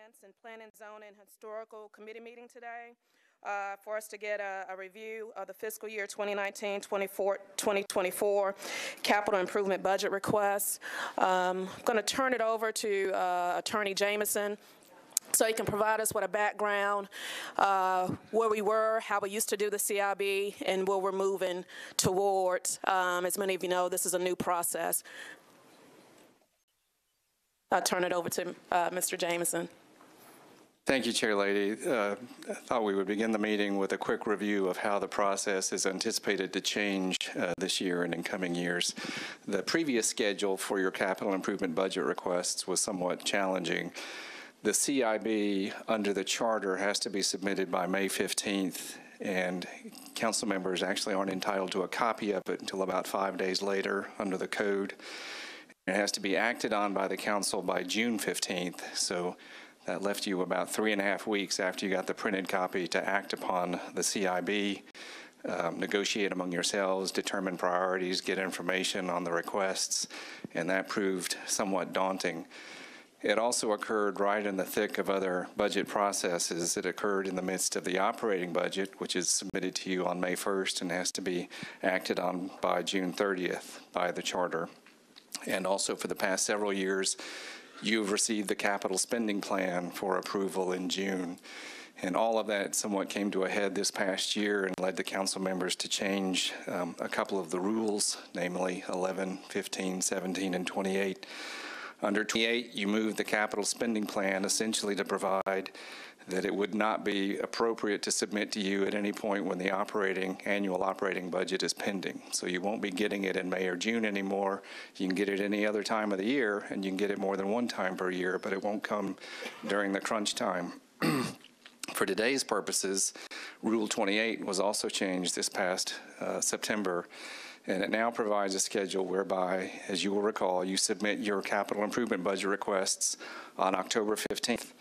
Finance and Planning, Zoning, Historical Committee meeting today for us to get a review of the fiscal year 2019-2024 capital improvement budget requests. I'm going to turn it over to Attorney Jameson so he can provide us with a background, where we were, how we used to do the CIB, and where we're moving towards. As many of you know, this is a new process. I'll turn it over to Mr. Jameson. Thank you, Chair Lady. I thought we would begin the meeting with a quick review of how the process is anticipated to change this year and in coming years. The previous schedule for your capital improvement budget requests was somewhat challenging. The CIB under the charter has to be submitted by May 15th, and council members actually aren't entitled to a copy of it until about 5 days later under the code. It has to be acted on by the council by June 15th, so that left you about 3.5 weeks after you got the printed copy to act upon the CIB, negotiate among yourselves, determine priorities, get information on the requests, and that proved somewhat daunting. It also occurred right in the thick of other budget processes. It occurred in the midst of the operating budget, which is submitted to you on May 1st and has to be acted on by June 30th by the charter. And also for the past several years, you've received the capital spending plan for approval in June. And all of that somewhat came to a head this past year and led the council members to change a couple of the rules, namely 11, 15, 17, and 28. Under 28, you moved the capital spending plan essentially to provide that it would not be appropriate to submit to you at any point when the annual operating budget is pending. So you won't be getting it in May or June anymore. You can get it any other time of the year, and you can get it more than one time per year, but it won't come during the crunch time. For today's purposes, Rule 28 was also changed this past September, and it now provides a schedule whereby, as you will recall, you submit your capital improvement budget requests on October 15th.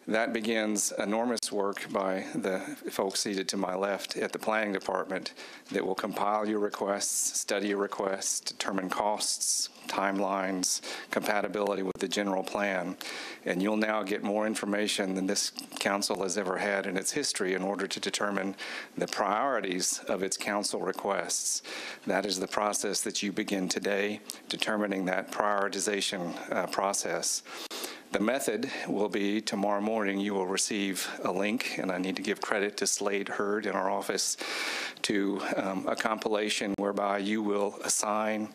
That begins enormous work by the folks seated to my left at the planning department that will compile your requests, study your requests, determine costs, timelines, compatibility with the general plan. And you'll now get more information than this council has ever had in its history in order to determine the priorities of its council requests. That is the process that you begin today, determining that prioritization process. The method will be tomorrow morning you will receive a link, and I need to give credit to Slade Hurd in our office, to a compilation whereby you will assign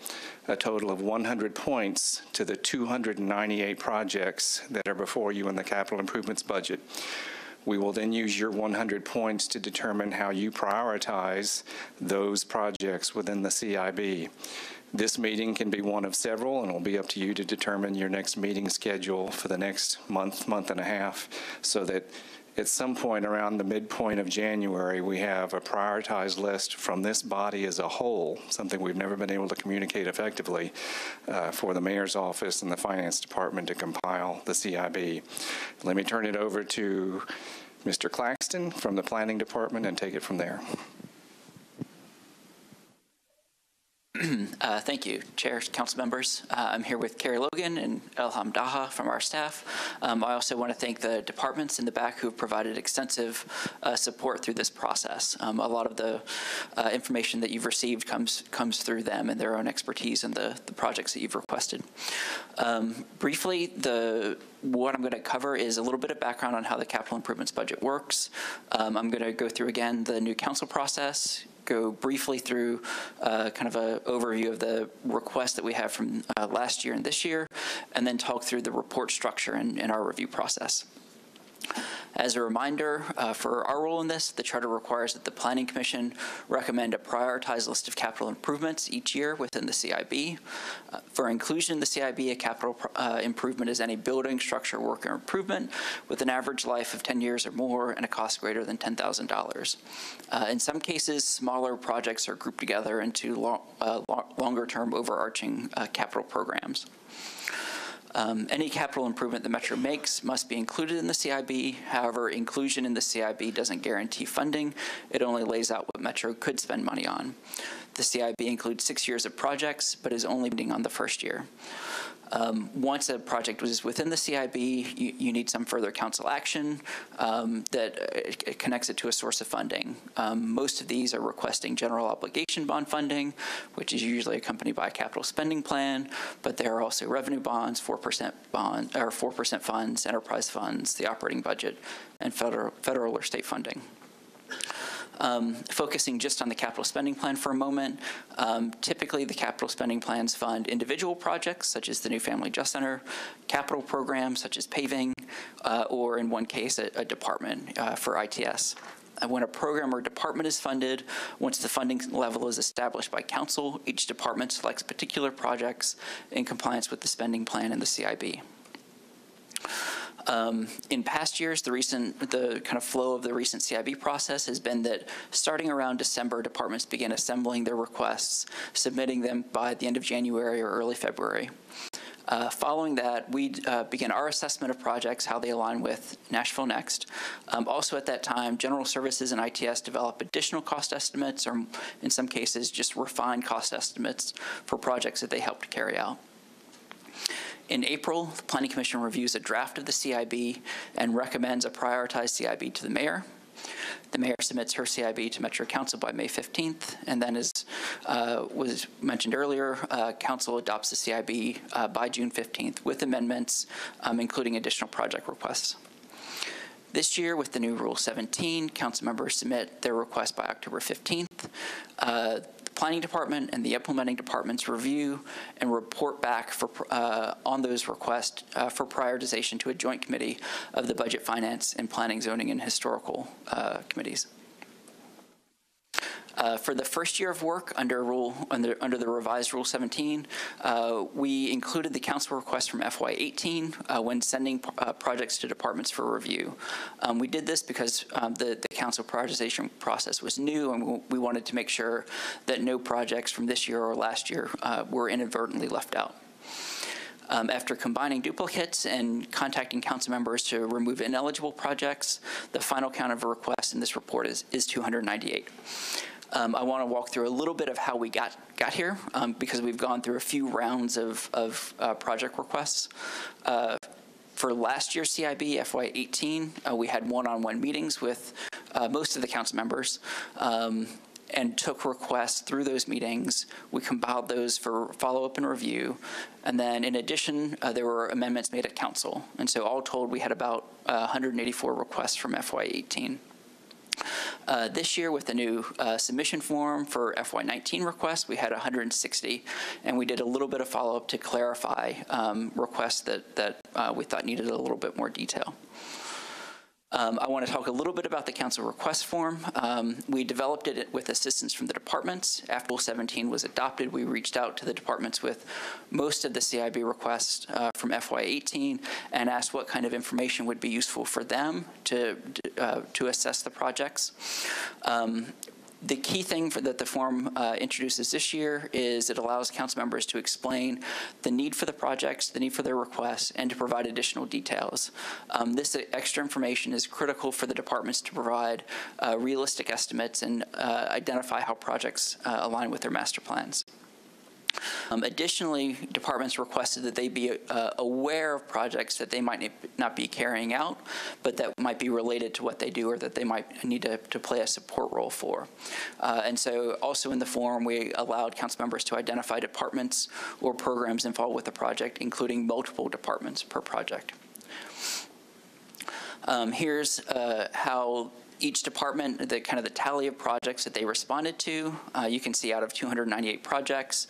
a total of 100 points to the 298 projects that are before you in the capital improvements budget. We will then use your 100 points to determine how you prioritize those projects within the CIB. This meeting can be one of several, and it'll be up to you to determine your next meeting schedule for the next month, month and a half, so that at some point around the midpoint of January, we have a prioritized list from this body as a whole, something we've never been able to communicate effectively for the mayor's office and the finance department to compile the CIB. Let me turn it over to Mr. Claxton from the planning department and take it from there. Thank you, Chair, Council members. I'm here with Carrie Logan and Elham Daha from our staff. I also want to thank the departments in the back who have provided extensive support through this process. A lot of the information that you've received comes through them and their own expertise in the projects that you've requested. Briefly, what I'm going to cover is a little bit of background on how the capital improvements budget works. I'm going to go through again the new council process, go briefly through kind of an overview of the requests that we have from last year and this year, and then talk through the report structure and our review process. As a reminder, for our role in this, the charter requires that the Planning Commission recommend a prioritized list of capital improvements each year within the CIB. For inclusion in the CIB, a capital improvement is any building, structure, work, or improvement with an average life of 10 years or more and a cost greater than $10,000. In some cases, smaller projects are grouped together into longer-term overarching capital programs. Any capital improvement the Metro makes must be included in the CIB. However, inclusion in the CIB doesn't guarantee funding. It only lays out what Metro could spend money on. The CIB includes 6 years of projects, but is only bidding on the first year. Once a project was within the CIB, you need some further council action that connects it to a source of funding. Most of these are requesting general obligation bond funding, which is usually accompanied by a capital spending plan, but there are also revenue bonds, 4% bond or 4% funds, enterprise funds, the operating budget, and federal or state funding. Focusing just on the capital spending plan for a moment, typically the capital spending plans fund individual projects such as the new Family Just Center, capital programs such as paving, or in one case a department for ITS. When a program or department is funded, once the funding level is established by council, each department selects particular projects in compliance with the spending plan in the CIB. In past years, the kind of flow of the recent CIB process has been that starting around December, departments begin assembling their requests, submitting them by the end of January or early February. Following that, we begin our assessment of projects, how they align with Nashville Next. Also at that time, General Services and ITS develop additional cost estimates, or in some cases, just refined cost estimates for projects that they help to carry out. In April, the Planning Commission reviews a draft of the CIB and recommends a prioritized CIB to the mayor. The mayor submits her CIB to Metro Council by May 15th, and then, as was mentioned earlier, Council adopts the CIB by June 15th with amendments, including additional project requests. This year, with the new Rule 17, council members submit their request by October 15th. The Planning Department and the implementing departments review and report back on those requests for prioritization to a joint committee of the Budget, Finance, and Planning, Zoning, and Historical committees. For the first year of work under the revised Rule 17, we included the council request from FY18 when sending projects to departments for review. We did this because the council prioritization process was new, and we wanted to make sure that no projects from this year or last year were inadvertently left out. After combining duplicates and contacting council members to remove ineligible projects, the final count of requests in this report is 298. I want to walk through a little bit of how we got here because we've gone through a few rounds of project requests. For last year's CIB, FY18, we had one-on-one meetings with most of the council members and took requests through those meetings. We compiled those for follow-up and review. And then in addition, there were amendments made at council. And so all told, we had about 184 requests from FY18. This year, with the new submission form for FY19 requests, we had 160, and we did a little bit of follow-up to clarify requests that we thought needed a little bit more detail. I want to talk a little bit about the council request form. We developed it with assistance from the departments. After Rule 17 was adopted, we reached out to the departments with most of the CIB requests from FY18 and asked what kind of information would be useful for them to assess the projects. The key thing that the form introduces this year is it allows council members to explain the need for the projects, the need for their requests, and to provide additional details. This extra information is critical for the departments to provide realistic estimates and identify how projects align with their master plans. Additionally, departments requested that they be aware of projects that they might not be carrying out, but that might be related to what they do or that they might need to play a support role for. And so also in the form, we allowed council members to identify departments or programs involved with the project, including multiple departments per project. Here's how each department, the tally of projects that they responded to. You can see out of 298 projects,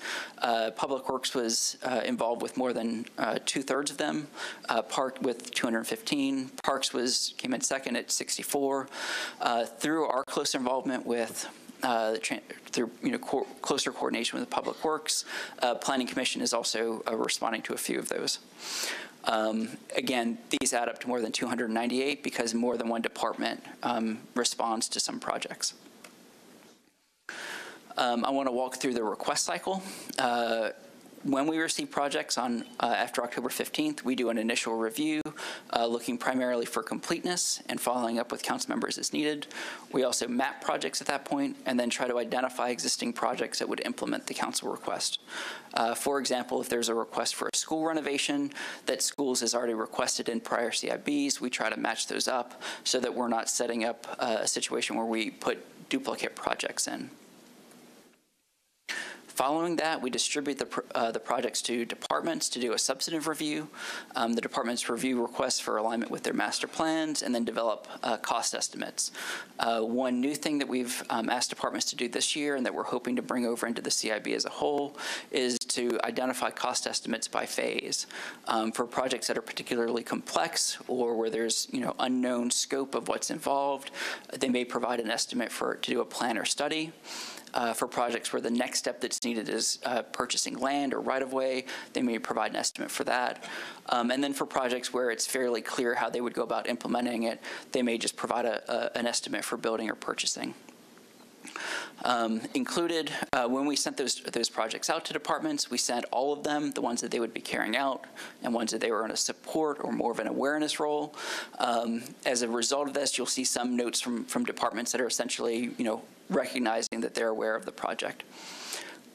Public Works was involved with more than 2/3 of them. Park with 215. Parks came in second at 64. Through our close involvement with through closer coordination with the Public Works, Planning Commission is also responding to a few of those. Again, these add up to more than 298 because more than one department responds to some projects. I want to walk through the request cycle. When we receive projects after October 15th, we do an initial review, looking primarily for completeness and following up with council members as needed. We also map projects at that point and then try to identify existing projects that would implement the council request. For example, if there's a request for a school renovation that schools has already requested in prior CIBs, we try to match those up so that we're not setting up a situation where we put duplicate projects in. Following that, we distribute the projects to departments to do a substantive review. The departments review requests for alignment with their master plans and then develop cost estimates. One new thing that we've asked departments to do this year and that we're hoping to bring over into the CIB as a whole is to identify cost estimates by phase. For projects that are particularly complex or where there's unknown scope of what's involved, they may provide an estimate to do a plan or study. For projects where the next step that's needed is purchasing land or right-of-way, they may provide an estimate for that. And then for projects where it's fairly clear how they would go about implementing it, they may just provide an estimate for building or purchasing. Included, when we sent those projects out to departments, we sent all of them, the ones that they would be carrying out and ones that they were in a support or more of an awareness role. As a result of this, you'll see some notes from departments that are essentially, recognizing that they're aware of the project.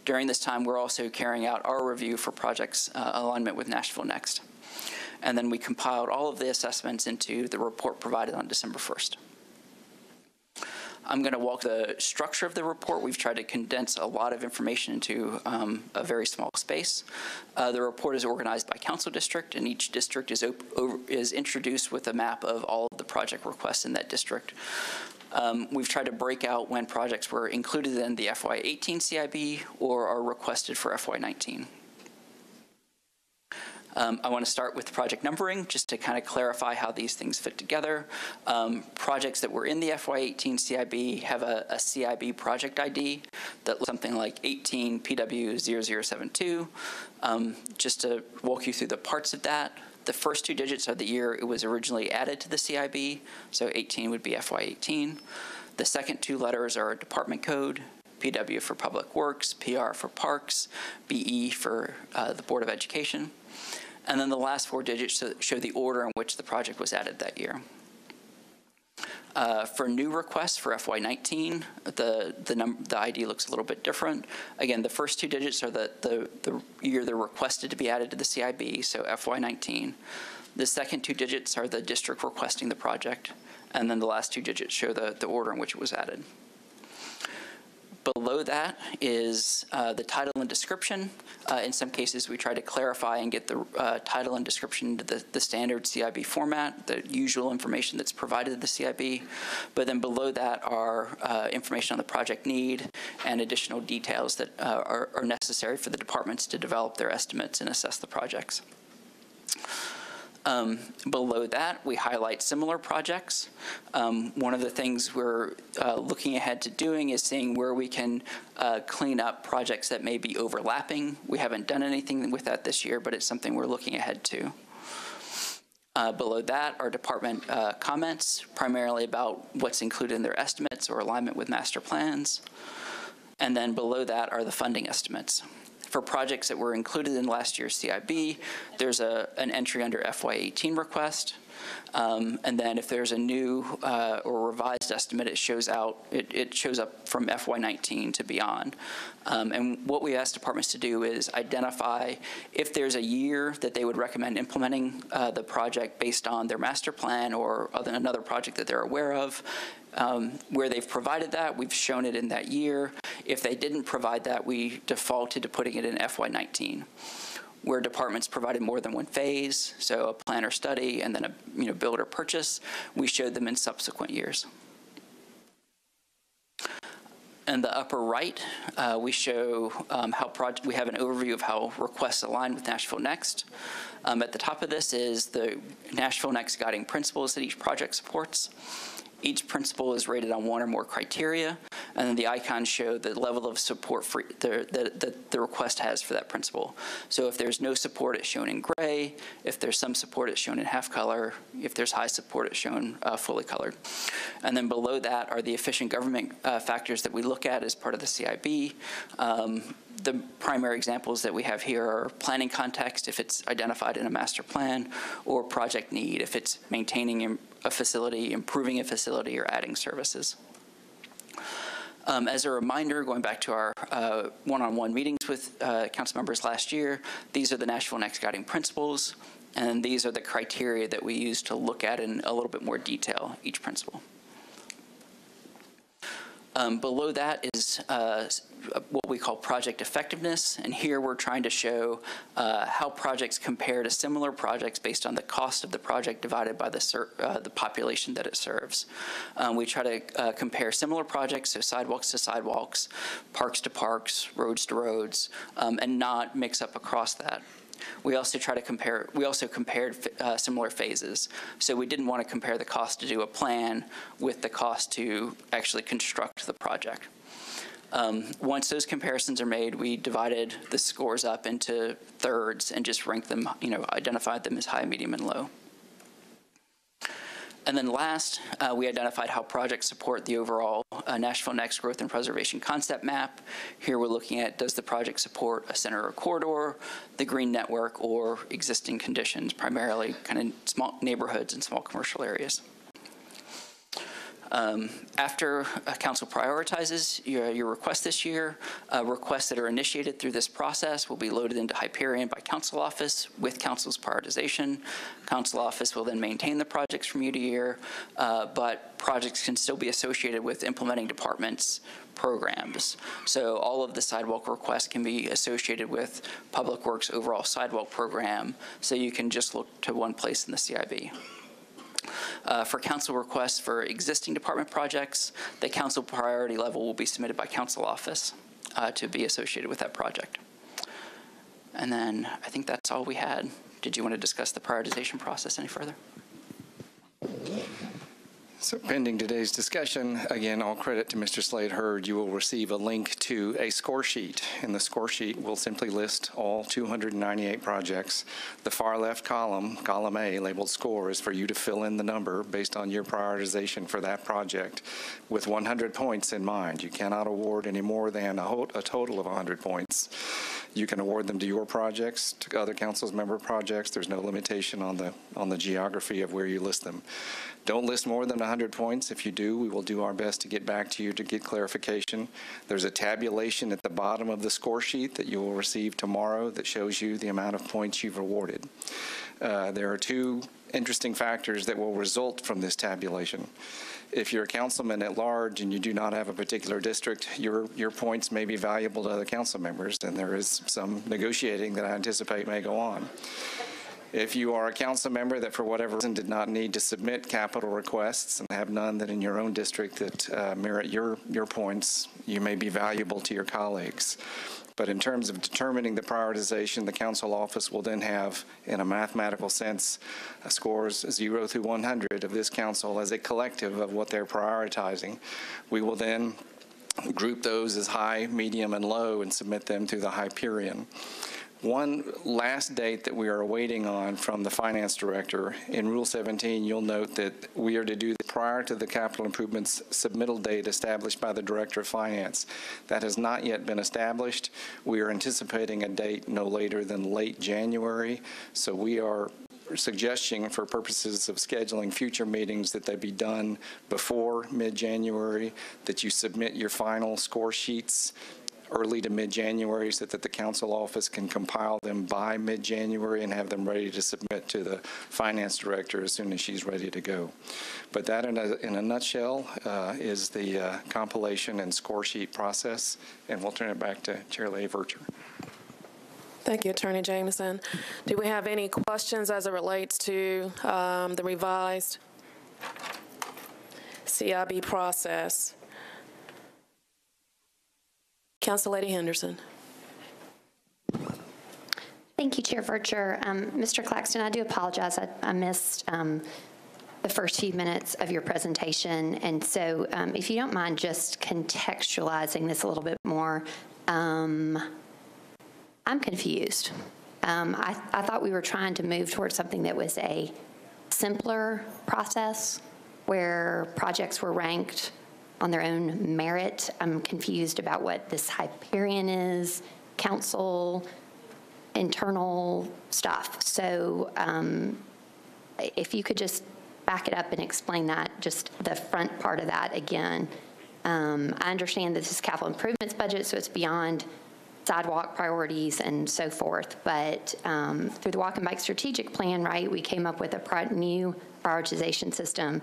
During this time, we're also carrying out our review for projects alignment with Nashville Next. And then we compiled all of the assessments into the report provided on December 1st. I'm going to walk the structure of the report. We've tried to condense a lot of information into a very small space. The report is organized by council district, and each district is introduced with a map of all of the project requests in that district. We've tried to break out when projects were included in the FY18 CIB or are requested for FY19. I want to start with project numbering just to kind of clarify how these things fit together. Projects that were in the FY18 CIB have a CIB project ID that looks something like 18 PW0072. Just to walk you through the parts of that. The first two digits are the year it was originally added to the CIB, so 18 would be FY18. The second two letters are a department code, PW for Public Works, PR for Parks, BE for the Board of Education. And then the last four digits show the order in which the project was added that year. For new requests for FY19, the ID looks a little bit different. Again, the first two digits are the year they're requested to be added to the CIB, so FY19. The second two digits are the district requesting the project, and then the last two digits show the order in which it was added. Below that is the title and description. In some cases, we try to clarify and get the title and description into the standard CIB format, the usual information that's provided to the CIB. But then below that are information on the project need and additional details that are necessary for the departments to develop their estimates and assess the projects. Below that, we highlight similar projects. One of the things we're looking ahead to doing is seeing where we can clean up projects that may be overlapping. We haven't done anything with that this year, but it's something we're looking ahead to. Below that are department comments, primarily about what's included in their estimates or alignment with master plans. And then below that are the funding estimates. For projects that were included in last year's CIB, there's an entry under FY18 request. And then if there's a new or revised estimate, it shows up from FY19 to beyond. And what we ask departments to do is identify if there's a year that they would recommend implementing the project based on their master plan or another project that they're aware of. Where they've provided that, we've shown it in that year. If they didn't provide that, we defaulted to putting it in FY19. Where departments provided more than one phase, so a plan or study and then a build or purchase, we showed them in subsequent years. In the upper right, we show we have an overview of how requests align with Nashville Next. At the top of this is the Nashville Next guiding principles that each project supports. Each principle is rated on one or more criteria, And then the icons show the level of support that the request has for that principal. So if there's no support, it's shown in gray. If there's some support, it's shown in half color. If there's high support, it's shown fully colored. And then below that are the efficient government factors that we look at as part of the CIB. The primary examples that we have here are planning context, if it's identified in a master plan, or project need, if it's maintaining a facility, improving a facility, or adding services. As a reminder, going back to our one-on-one meetings with council members last year, these are the Nashville Next guiding principles, and these are the criteria that we use to look at in a little bit more detail each principle. Below that is what we call project effectiveness, and here we're trying to show how projects compare to similar projects based on the cost of the project divided by the population that it serves. We try to compare similar projects, so sidewalks to sidewalks, parks to parks, roads to roads, and not mix up across that. We also compared similar phases. So we didn't want to compare the cost to do a plan with the cost to actually construct the project. Once those comparisons are made, we divided the scores up into thirds and just ranked them, identified them as high, medium, and low. And then last, we identified how projects support the overall Nashville Next Growth and Preservation Concept Map. Here we're looking at, does the project support a center or corridor, the green network, or existing conditions, primarily kind of small neighborhoods and small commercial areas. After council prioritizes your request this year, requests that are initiated through this process will be loaded into Hyperion by council office with council's prioritization. Council office will then maintain the projects from year to year, but projects can still be associated with implementing departments' programs. So all of the sidewalk requests can be associated with Public Works' overall sidewalk program, so you can just look to one place in the CIB. For council requests for existing department projects, the council priority level will be submitted by council office to be associated with that project. And then I think that's all we had. Did you want to discuss the prioritization process any further? So pending today's discussion, again, all credit to Mr. Slade Hurd. You will receive a link to a score sheet, and the score sheet will simply list all 298 projects. The far left column, column A, labeled score, is for you to fill in the number based on your prioritization for that project with 100 points in mind. You cannot award any more than a total of 100 points. You can award them to your projects, to other council's member projects. There's no limitation on the geography of where you list them. Don't list more than 100 points. If you do, we will do our best to get back to you to get clarification. There's a tabulation at the bottom of the score sheet that you will receive tomorrow that shows you the amount of points you've awarded. There are two interesting factors that will result from this tabulation. If you're a councilman at large and you do not have a particular district, your points may be valuable to other council members, and there is some negotiating that I anticipate may go on. If you are a council member that for whatever reason did not need to submit capital requests and have none that in your own district that merit your points, you may be valuable to your colleagues. But in terms of determining the prioritization, the council office will then have, in a mathematical sense, scores 0 through 100 of this council as a collective of what they're prioritizing. We will then group those as high, medium, and low and submit them to the Hyperion. One last date that we are waiting on from the finance director, in Rule 17, you'll note that we are to do prior to the capital improvements submittal date established by the director of finance. That has not yet been established. We are anticipating a date no later than late January. So we are suggesting, for purposes of scheduling future meetings, that they be done before mid-January, that you submit your final score sheets early to mid-January so that the council office can compile them by mid-January and have them ready to submit to the finance director as soon as she's ready to go. But that, in a nutshell, is the compilation and score sheet process, and we'll turn it back to Chair Lady Vercher. Thank you, Attorney Jameson. Do we have any questions as it relates to the revised CIB process? Council Lady Henderson. Thank you, Chair Vercher. Mr. Claxton, I do apologize. I missed the first few minutes of your presentation, and so if you don't mind just contextualizing this a little bit more, I'm confused. I thought we were trying to move towards something that was a simpler process where projects were ranked on their own merit. I'm confused about what this Hyperion is, council, internal stuff. So if you could just back it up and explain that, just the front part of that again. I understand that this is capital improvements budget, so it's beyond sidewalk priorities and so forth, but through the Walk and Bike Strategic Plan, right, we came up with a new prioritization system.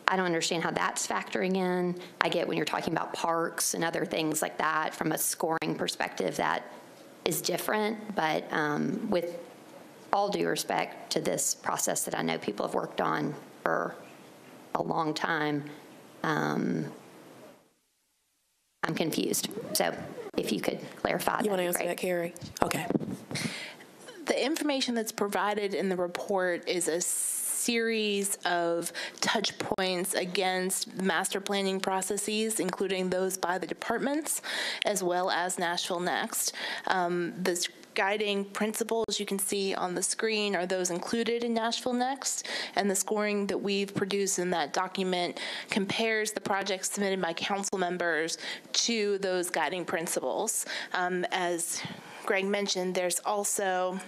I don't understand how that's factoring in. I get when you're talking about parks and other things like that, from a scoring perspective, that is different, but with all due respect to this process that I know people have worked on for a long time, I'm confused. So if you could clarify. You want to answer that, Carrie? Okay. The information that's provided in the report is a series of touch points against master planning processes, including those by the departments, as well as Nashville Next. The guiding principles you can see on the screen are those included in Nashville Next, and the scoring that we've produced in that document compares the projects submitted by council members to those guiding principles. As Greg mentioned, there's also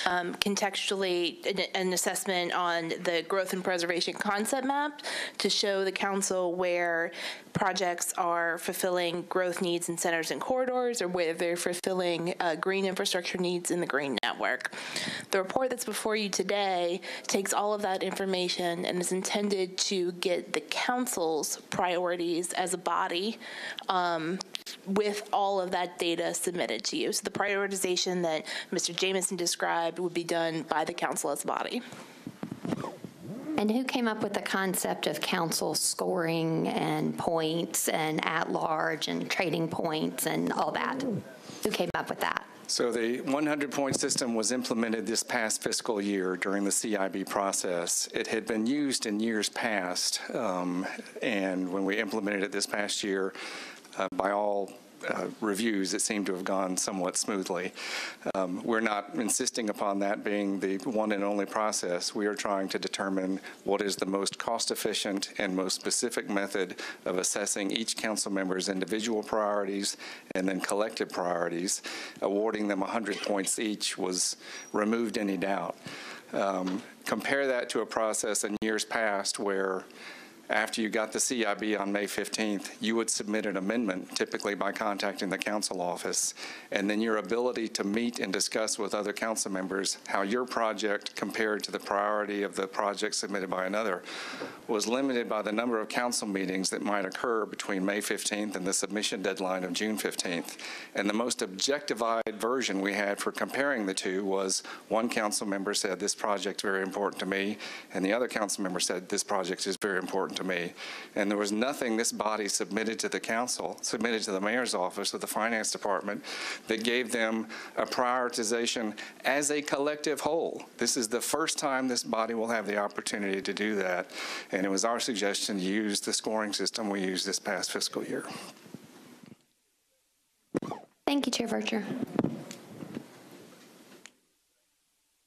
contextually an assessment on the growth and preservation concept map to show the council where projects are fulfilling growth needs in centers and corridors, or where they're fulfilling green infrastructure needs in the green network. The report that's before you today takes all of that information and is intended to get the council's priorities as a body with all of that data submitted to you. So the prioritization that Mr. Jamison described would be done by the council as a body. And who came up with the concept of council scoring and points and at-large and trading points and all that? Who came up with that? So the 100-point system was implemented this past fiscal year during the CIB process. It had been used in years past, and when we implemented it this past year, by all reviews, it seemed to have gone somewhat smoothly. We're not insisting upon that being the one and only process. We are trying to determine what is the most cost-efficient and most specific method of assessing each council member's individual priorities and then collective priorities. Awarding them 100 points each was removed any doubt. Compare that to a process in years past where after you got the CIB on May 15th, you would submit an amendment, typically by contacting the council office, and then your ability to meet and discuss with other council members how your project compared to the priority of the project submitted by another was limited by the number of council meetings that might occur between May 15th and the submission deadline of June 15th. And the most objectified version we had for comparing the two was one council member said, this project is very important to me, and the other council member said, this project is very important to me. And there was nothing this body submitted to the council, submitted to the mayor's office or the finance department, that gave them a prioritization as a collective whole. This is the first time this body will have the opportunity to do that. And it was our suggestion to use the scoring system we used this past fiscal year. Thank you, Chair Vercher.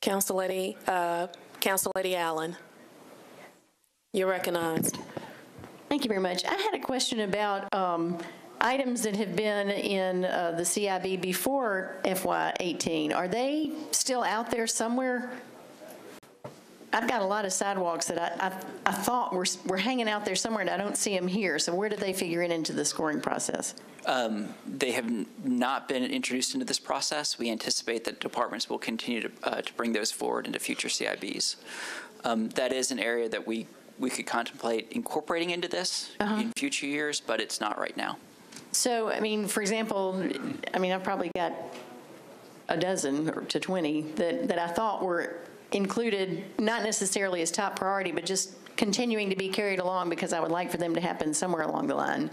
Council Lady Allen, you're recognized. Thank you very much. I had a question about items that have been in the CIB before FY18. Are they still out there somewhere? I've got a lot of sidewalks that I thought were hanging out there somewhere, and I don't see them here. So where did they figure into the scoring process? They have not been introduced into this process. We anticipate that departments will continue to bring those forward into future CIBs. That is an area that we could contemplate incorporating into this in future years, but it's not right now. So, I mean, for example, I've probably got a dozen to 20 that I thought were included, not necessarily as top priority, but just continuing to be carried along because I would like for them to happen somewhere along the line.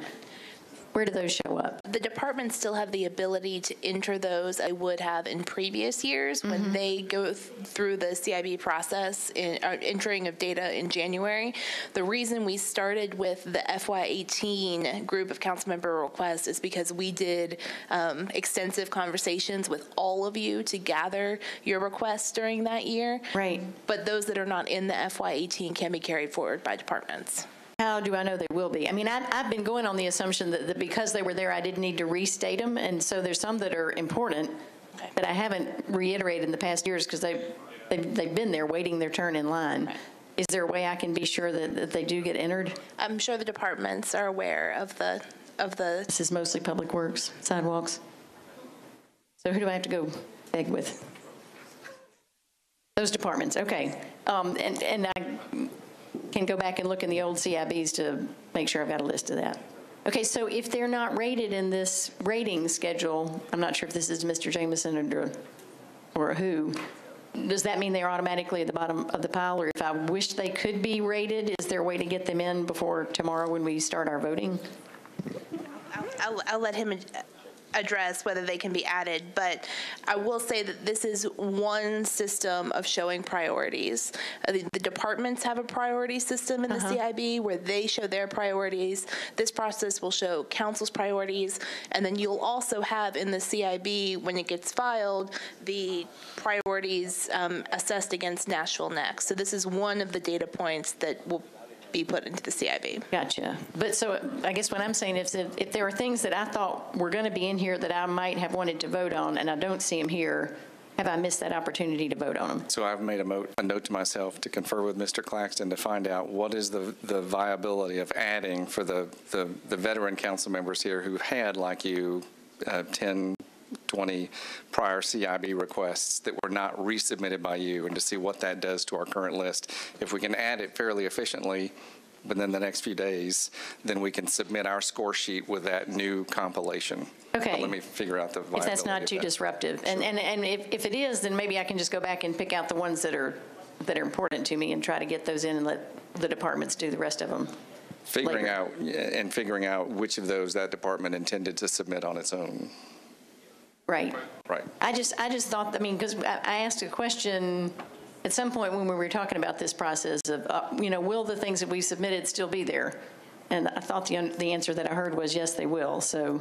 Where do those show up? The departments still have the ability to enter those I would have in previous years when they go through the CIB process in entering of data in January. The reason we started with the FY18 group of council member requests is because we did extensive conversations with all of you to gather your requests during that year. Right. But those that are not in the FY18 can be carried forward by departments. How do I know they will be? I mean, I've been going on the assumption that because they were there, I didn't need to restate them, and so there's some that are important that I haven't reiterated in the past years because they've been there waiting their turn in line. Right. Is there a way I can be sure that they do get entered? I'm sure the departments are aware of the. This is mostly public works, sidewalks. So who do I have to go beg with? Those departments, okay. And I can go back and look in the old CIBs to make sure I've got a list of that. Okay, so if they're not rated in this rating schedule, I'm not sure if this is Mr. Jameson or who, does that mean they're automatically at the bottom of the pile? Or if I wish they could be rated, is there a way to get them in before tomorrow when we start our voting? I'll let him address whether they can be added, but I will say that this is one system of showing priorities. The departments have a priority system in the CIB where they show their priorities. This process will show council's priorities, and then you'll also have in the CIB, when it gets filed, the priorities assessed against Nashville Next. So this is one of the data points that will be put into the CIB. Gotcha. But so I guess what I'm saying is if there are things that I thought were going to be in here that I might have wanted to vote on and I don't see them here, have I missed that opportunity to vote on them? So I've made a note to myself to confer with Mr. Claxton to find out what is the viability of adding for the veteran council members here who've had, like you, 10, 20 prior CIB requests that were not resubmitted by you, and to see what that does to our current list. If we can add it fairly efficiently within the next few days, then we can submit our score sheet with that new compilation. Okay. But let me figure out the viability. If that's not too disruptive. Sure. And if it is, then maybe I can just go back and pick out the ones that are important to me and try to get those in and let the departments do the rest of them. Figuring out which of those that department intended to submit on its own. Right. Right. I just thought, I mean, because I asked a question at some point when we were talking about this process of, will the things that we submitted still be there? And I thought the answer that I heard was yes, they will. So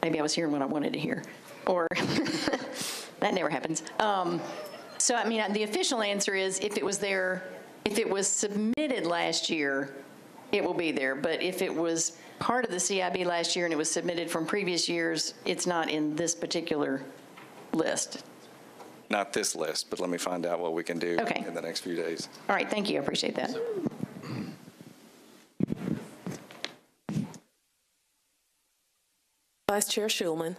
maybe I was hearing what I wanted to hear, or that never happens. So I mean, the official answer is if it was there, if it was submitted last year, it will be there. But if it was part of the CIB last year and it was submitted from previous years, it's not in this particular list. Not this list, but let me find out what we can do in the next few days. All right, thank you. I appreciate that. Vice Chair Schulman.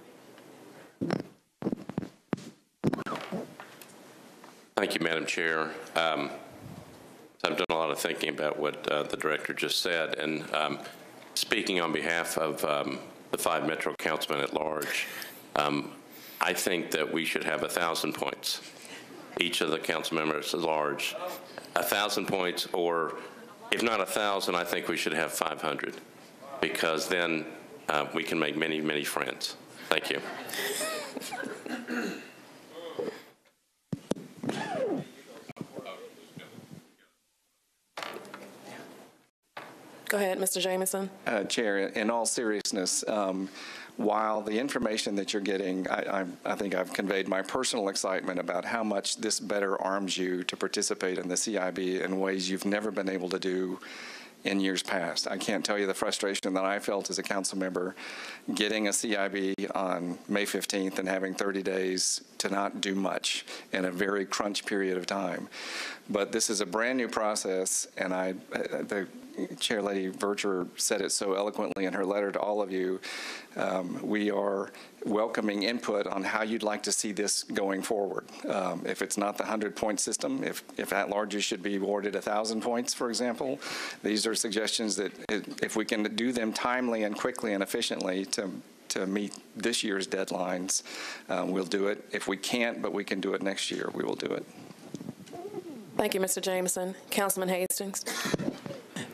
Thank you, Madam Chair. I've done a lot of thinking about what the director just said, and speaking on behalf of the 5 Metro councilmen at large, I think that we should have 1,000 points. Each of the council members at large, 1,000 points, or if not 1,000, I think we should have 500, because then we can make many, many friends. Thank you. Go ahead, Mr. Jameson. Chair, in all seriousness, while the information that you're getting, I think I've conveyed my personal excitement about how much this better arms you to participate in the CIB in ways you've never been able to do in years past. I can't tell you the frustration that I felt as a council member getting a CIB on May 15th and having 30 days to not do much in a very crunch period of time. But this is a brand new process, and the Chair Lady Vercher said it so eloquently in her letter to all of you. We are welcoming input on how you'd like to see this going forward. If it's not the 100-point system, if at-larges should be awarded 1,000 points, for example, these are suggestions that if we can do them timely and quickly and efficiently to meet this year's deadlines, we'll do it. If we can't, but we can do it next year, we will do it. Thank you, Mr. Jameson. Councilman Hastings.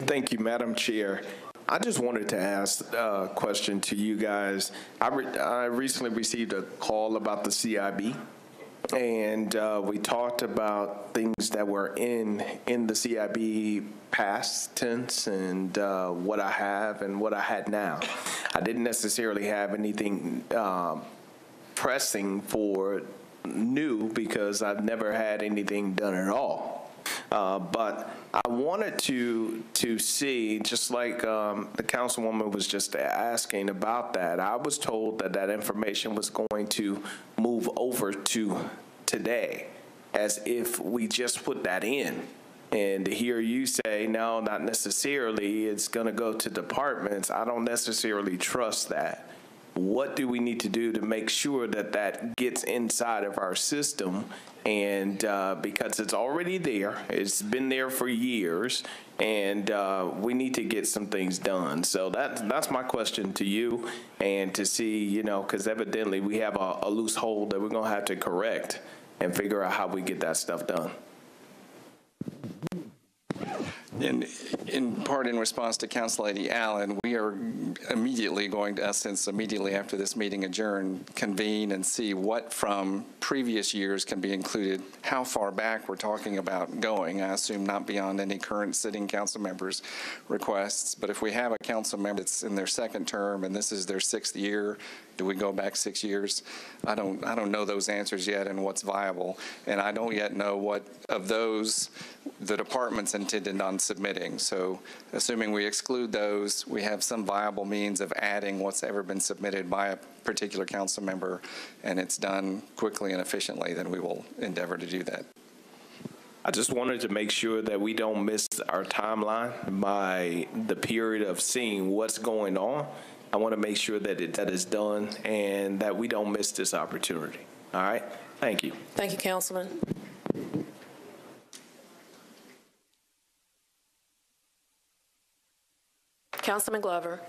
Thank you, Madam Chair. I just wanted to ask a question to you guys. I recently received a call about the CIB, and we talked about things that were in the CIB past tense and what I have and what I had now. I didn't necessarily have anything pressing for new because I've never had anything done at all. But I wanted to see, just like the councilwoman was just asking about that, I was told that that information was going to move over to today, as if we just put that in. And to hear you say, no, not necessarily, it's going to go to departments, I don't necessarily trust that. What do we need to do to make sure that that gets inside of our system? And because it's already there, it's been there for years, and we need to get some things done. So that's my question to you, and to see, you know, because evidently we have a loose hole that we're going to have to correct and figure out how we get that stuff done. In part in response to Council Lady Allen, we are immediately going to, since immediately after this meeting adjourned, convene and see what from previous years can be included, how far back we're talking about going. I assume not beyond any current sitting council members' requests, but if we have a council member that's in their second term and this is their 6th year, do we go back 6 years? I don't know those answers yet and what's viable, and I don't yet know what of those the department's intended on submitting. So assuming we exclude those, we have some viable means of adding what's ever been submitted by a particular council member, and it's done quickly and efficiently, then we will endeavor to do that. I just wanted to make sure that we don't miss our timeline by the period of seeing what's going on. I want to make sure that that is done and that we don't miss this opportunity. All right? Thank you. Thank you, Councilman. Councilman Glover.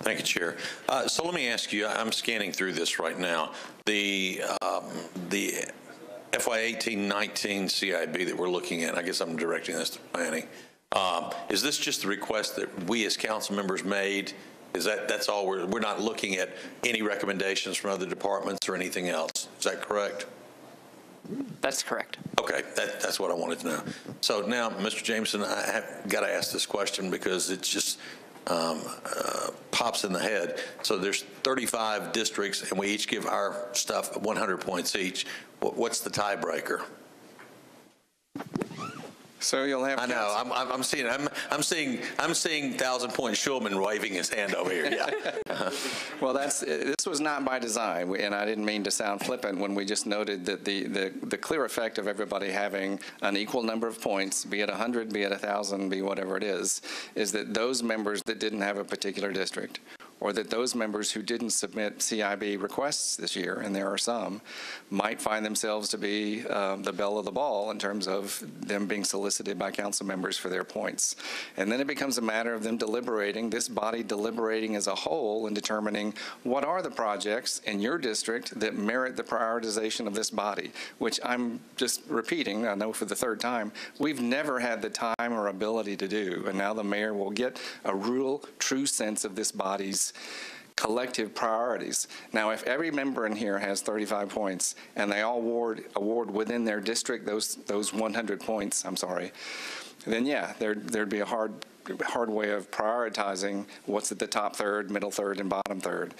Thank you, Chair. So let me ask you, I'm scanning through this right now. The FY18-19 CIB that we're looking at, I guess I'm directing this to planning. Is this just the request that we as council members made? Is that's all? We're not looking at any recommendations from other departments or anything else. Is that correct? That's correct. Okay, that's what I wanted to know. So now, Mr. Jameson, I have got to ask this question because it just pops in the head. So there's 35 districts, and we each give our stuff 100 points each. What's the tiebreaker? So you'll have. I know. I'm seeing 1,000-point Schulman waving his hand over here. Yeah. Well, this was not by design, and I didn't mean to sound flippant when we just noted that the clear effect of everybody having an equal number of points, be it 100, be it 1,000, be whatever it is that those members that didn't have a particular district, or that those members who didn't submit CIB requests this year, and there are some, might find themselves to be the belle of the ball in terms of them being solicited by council members for their points. And then it becomes a matter of them deliberating, this body deliberating as a whole and determining what are the projects in your district that merit the prioritization of this body, which I'm just repeating, I know for the 3rd time, we've never had the time or ability to do. And now the mayor will get a real, true sense of this body's collective priorities. Now, if every member in here has 35 points and they all award within their district those 100 points, then yeah, there'd be a hard way of prioritizing what's at the top third, middle third, and bottom third.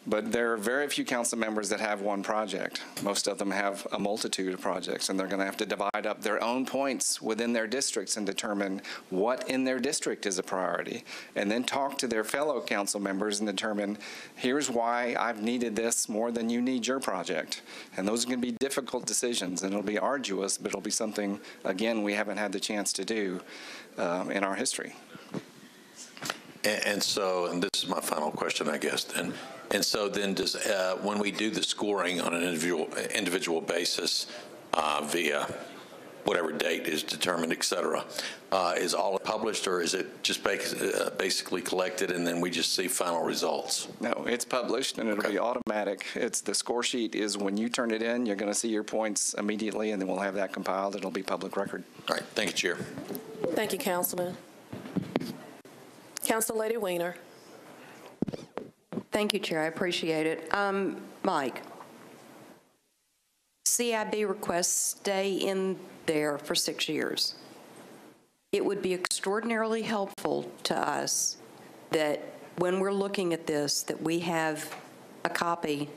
But there are very few council members that have one project. Most of them have a multitude of projects, and they're going to have to divide up their own points within their districts and determine what in their district is a priority, and then talk to their fellow council members and determine, here's why I've needed this more than you need your project. And those are going to be difficult decisions, and it'll be arduous, but it'll be something, again, we haven't had the chance to do in our history. And so, and this is my final question, I guess, then. And so then does, when we do the scoring on an individual basis via whatever date is determined, et cetera, is all published, or is it just basically collected and then we just see final results? No, it's published and it'll be automatic. The score sheet is when you turn it in, you're going to see your points immediately, and then we'll have that compiled. It'll be public record. All right. Thank you, Chair. Thank you, Councilman. Councilor Weiner. Thank you, Chair. I appreciate it. Mike, CIB requests stay in there for 6 years. It would be extraordinarily helpful to us that when we're looking at this, that we have a copy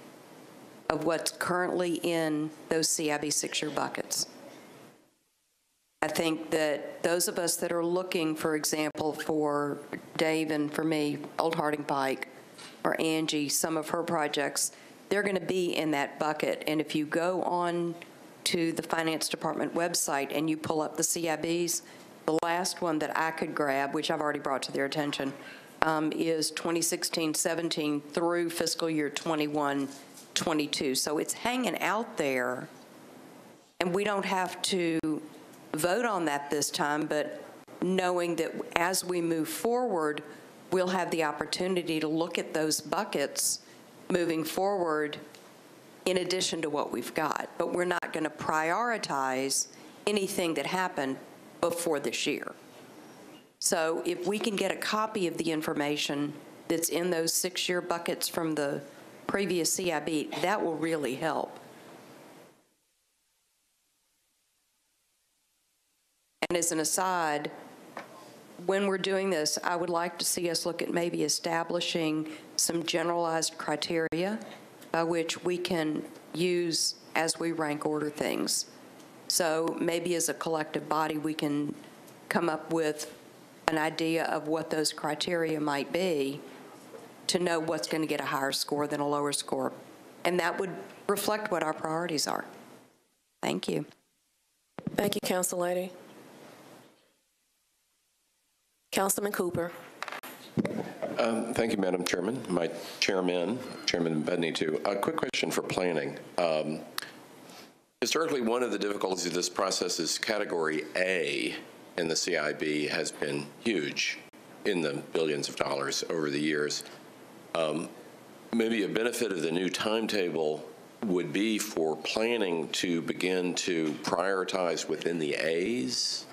of what's currently in those CIB 6-year buckets. I think that those of us that are looking, for example, for Dave and for me, Old Harding Pike, or Angie, some of her projects, they're going to be in that bucket. And if you go on to the Finance Department website and you pull up the CIBs, the last one that I could grab, which I've already brought to their attention, is 2016-17 through fiscal year 21-22. So it's hanging out there, and we don't have to vote on that this time, but knowing that as we move forward, we'll have the opportunity to look at those buckets moving forward in addition to what we've got. But we're not going to prioritize anything that happened before this year. So if we can get a copy of the information that's in those 6-year buckets from the previous CIB, that will really help. And as an aside, when we're doing this, I would like to see us look at maybe establishing some generalized criteria by which we can use as we rank order things. So maybe as a collective body, we can come up with an idea of what those criteria might be to know what's going to get a higher score than a lower score. And that would reflect what our priorities are. Thank you. Thank you, Council Lady. Councilman Cooper. Thank you, Madam Chairman. My Chairman Bedney, too. A quick question for planning. Historically, one of the difficulties of this process is Category A in the CIB has been huge, in the billions of dollars over the years. Maybe a benefit of the new timetable would be for planning to begin to prioritize within the A's.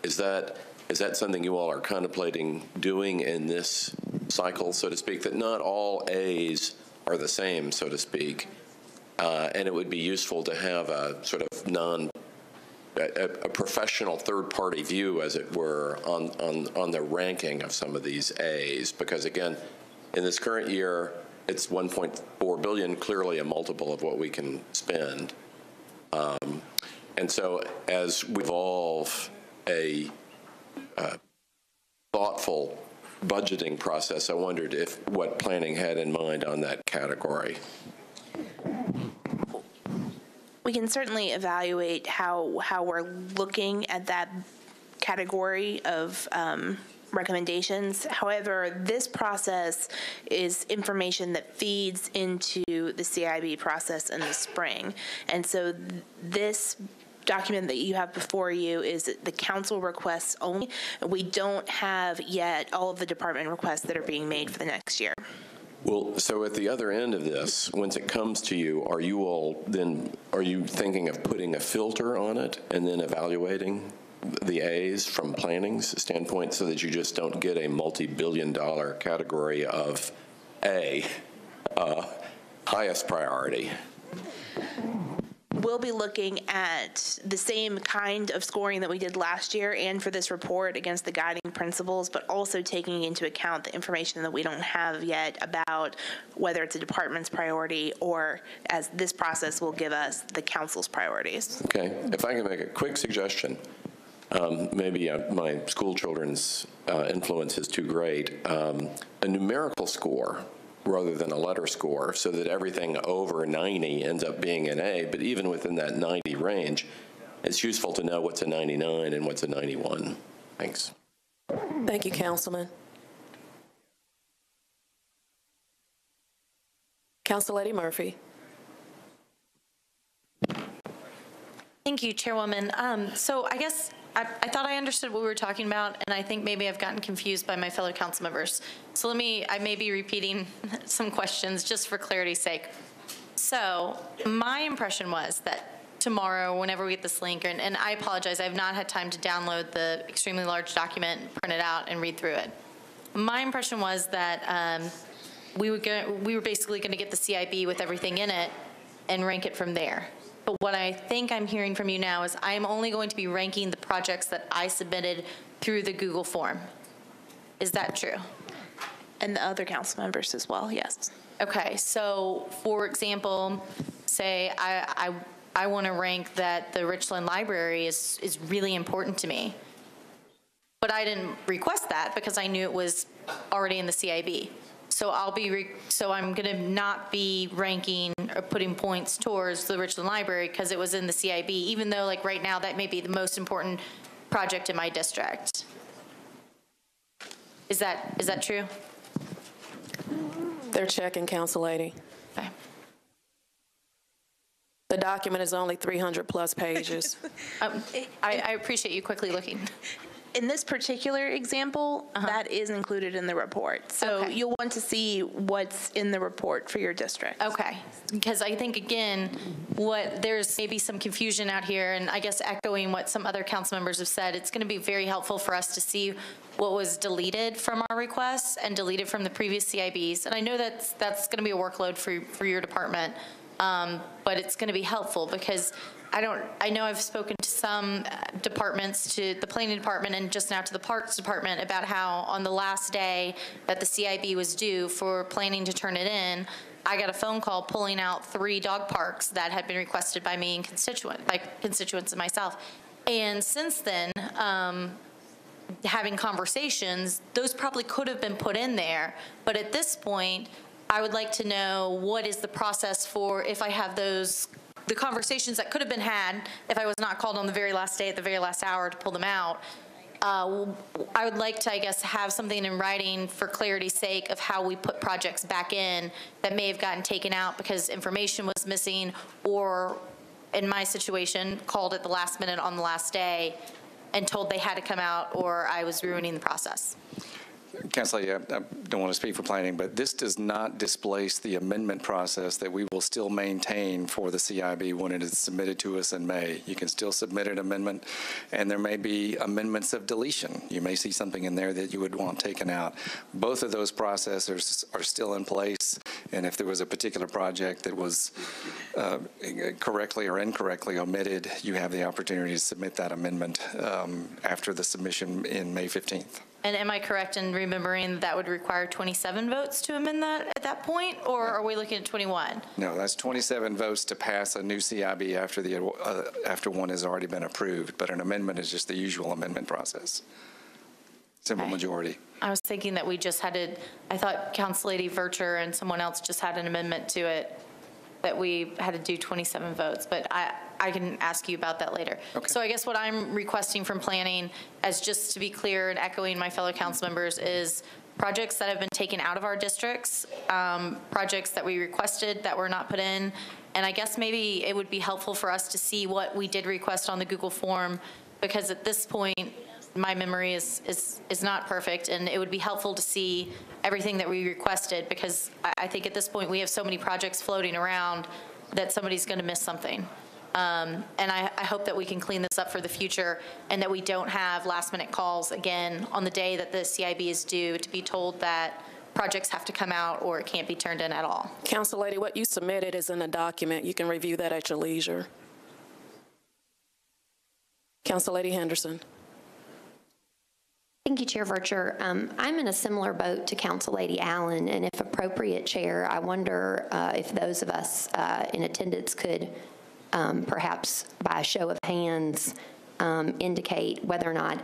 Is that something you all are contemplating doing in this cycle, so to speak, that not all A's are the same, so to speak, and it would be useful to have a sort of a professional third-party view, as it were, on the ranking of some of these A's, because again, in this current year, it's $1.4 billion, clearly a multiple of what we can spend, and so as we evolve a thoughtful budgeting process, I wondered what planning had in mind on that category. We can certainly evaluate how we're looking at that category of recommendations. However, this process is information that feeds into the CIB process in the spring. And so this document that you have before you is the council requests only. We don't have yet all of the department requests that are being made for the next year. Well, so at the other end of this, once it comes to you, are you thinking of putting a filter on it and then evaluating the A's from planning's standpoint so that you just don't get a multi-billion-dollar category of A, highest priority? We'll be looking at the same kind of scoring that we did last year and for this report against the guiding principles, but also taking into account the information that we don't have yet about whether it's a department's priority or, as this process will give us, the council's priorities. Okay. If I can make a quick suggestion, maybe my school children's influence is too great, a numerical score rather than a letter score, so that everything over 90 ends up being an A, but even within that 90 range, it's useful to know what's a 99 and what's a 91. Thanks. Thank you, Councilman. Council Lady Murphy. Thank you, Chairwoman. So I guess I thought I understood what we were talking about, and I think maybe I've gotten confused by my fellow council members. So I may be repeating some questions just for clarity's sake. So my impression was that tomorrow, whenever we get this link, and I apologize, I have not had time to download the extremely large document, print it out, and read through it. my impression was that we were basically going to get the CIB with everything in it and rank it from there. But what I think I'm hearing from you now is I'm only going to be ranking the projects that I submitted through the Google form. Is that true? And the other council members as well, yes. Okay, so for example, say I want to rank that the Richland Library is really important to me. But I didn't request that because I knew it was already in the CIB. So I'm going to not be ranking or putting points towards the Richland Library because it was in the CIB, even though like right now that may be the most important project in my district. Is that true? They're checking, Council Lady. Okay. The document is only 300+ pages. I appreciate you quickly looking. In this particular example, that is included in the report. So Okay. you'll want to see what's in the report for your district. Okay, because I think, again, there's maybe some confusion out here, and I guess echoing what some other council members have said, it's going to be very helpful for us to see what was deleted from our requests and deleted from the previous CIBs. And I know that's going to be a workload for your department, but it's going to be helpful because I know I've spoken to some departments, to the planning department and just now to the parks department about how on the last day that the CIB was due for planning to turn it in, I got a phone call pulling out 3 dog parks that had been requested by me and constituents and myself. And since then, having conversations, those probably could have been put in there. But at this point, I would like to know what is the process for if I have the conversations that could have been had if I was not called on the very last day at the very last hour to pull them out. I would like to, I guess, have something in writing for clarity's sake of how we put projects back in that may have gotten taken out because information was missing or, in my situation, called at the last minute on the last day and told they had to come out or I was ruining the process. Councilor, I don't want to speak for planning, but this does not displace the amendment process that we will still maintain for the CIB when it is submitted to us in May. You can still submit an amendment, and there may be amendments of deletion. You may see something in there that you would want taken out. Both of those processes are still in place, and if there was a particular project that was correctly or incorrectly omitted, you have the opportunity to submit that amendment after the submission in May 15th. And am I correct in remembering that would require 27 votes to amend that at that point, or are we looking at 21? No, that's 27 votes to pass a new CIB after one has already been approved, but an amendment is just the usual amendment process. Simple majority. I was thinking that we just had to, I thought Council Lady Vercher and someone else just had an amendment to it that we had to do 27 votes, but I can ask you about that later. Okay. So I guess what I'm requesting from planning, as just to be clear and echoing my fellow council members, is projects that have been taken out of our districts, projects that we requested that were not put in, and I guess maybe it would be helpful for us to see what we did request on the Google form, because at this point, my memory is not perfect, and it would be helpful to see everything that we requested, because I think at this point we have so many projects floating around that somebody's going to miss something. And I hope that we can clean this up for the future and that we don't have last-minute calls again on the day that the CIB is due to be told that projects have to come out or it can't be turned in at all. Council Lady, what you submitted is in a document. You can review that at your leisure. Council Lady Henderson. Thank you, Chair Vercher. I'm in a similar boat to Council Lady Allen, and if appropriate, Chair, I wonder if those of us in attendance could perhaps by a show of hands indicate whether or not,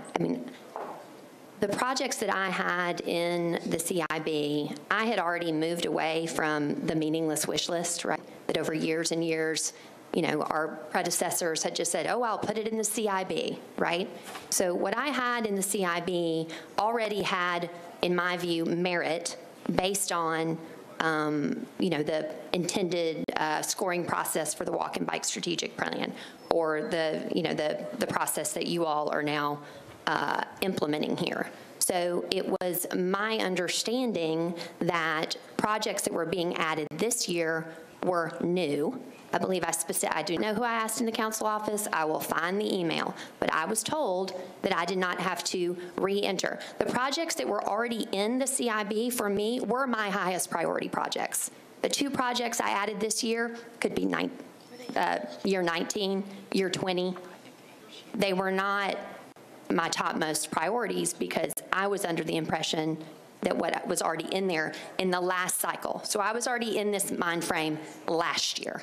the projects that I had in the CIB, I had already moved away from the meaningless wish list, right? That over years and years, our predecessors had just said, oh, I'll put it in the CIB, right? So what I had in the CIB already had, in my view, merit based on, the intended scoring process for the walk and bike strategic plan, or the process that you all are now implementing here. So it was my understanding that projects that were being added this year were new, I believe I do know who I asked in the council office. I will find the email. But I was told that I did not have to re-enter. The projects that were already in the CIB for me were my highest priority projects. The 2 projects I added this year could be year 19, year 20. They were not my topmost priorities because I was under the impression that what was already in there in the last cycle. So I was already in this mind frame last year.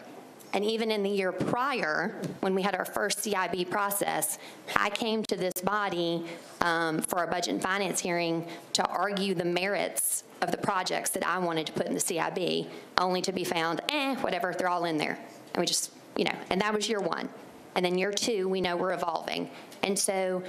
And even in the year prior, when we had our first CIB process, I came to this body for our budget and finance hearing to argue the merits of the projects that I wanted to put in the CIB, only to be found, whatever, they're all in there. And we just, and that was year 1. And then year 2, we know we're evolving. And so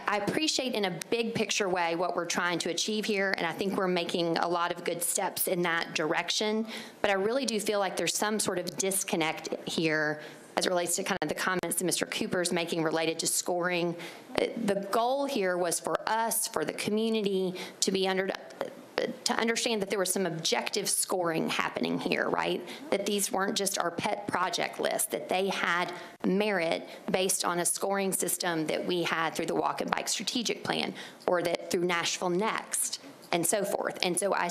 I appreciate in a big picture way what we're trying to achieve here, and I think we're making a lot of good steps in that direction. But I really do feel like there's some sort of disconnect here as it relates to kind of the comments that Mr. Cooper's making related to scoring. The goal here was for us, for the community, to understand that there was some objective scoring happening here, right? That these weren't just our pet project list, that they had merit based on a scoring system that we had through the Walk and Bike Strategic Plan, or that through Nashville Next, and so forth. And so I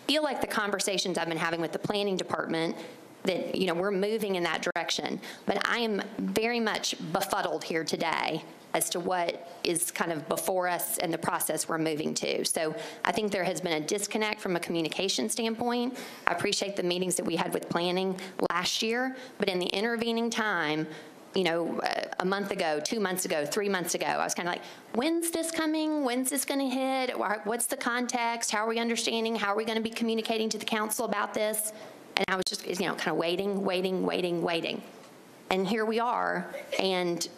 feel like the conversations I've been having with the planning department, that we're moving in that direction. But I am very much befuddled here today as to what is kind of before us and the process we're moving to. So I think there has been a disconnect from a communication standpoint. I appreciate the meetings that we had with planning last year, but in the intervening time, a month ago, 2 months ago, 3 months ago, I was kind of like, when's this coming? When's this going to hit? What's the context? How are we understanding? How are we going to be communicating to the council about this? And I was just, kind of waiting. And here we are, and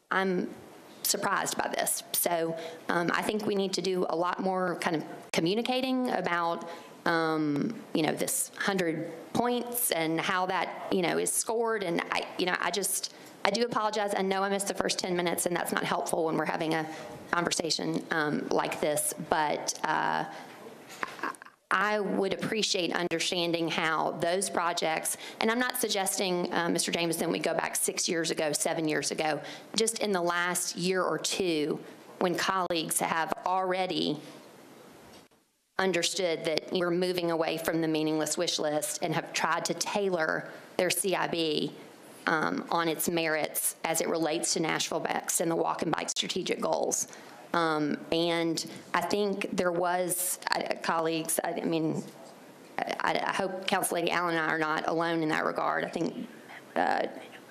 I'm surprised by this. So I think we need to do a lot more kind of communicating about, this 100 points and how that, is scored. And I do apologize. I know I missed the first 10 minutes, and that's not helpful when we're having a conversation like this. But I would appreciate understanding how those projects, and I'm not suggesting, Mr. Jameson, we go back 6 years ago, 7 years ago, just in the last year or two, when colleagues have already understood that we're moving away from the meaningless wish list and have tried to tailor their CIB on its merits as it relates to Nashville Bex and the Walk and Bike strategic goals. And I think there was, colleagues, I hope Council Lady Allen and I are not alone in that regard. I think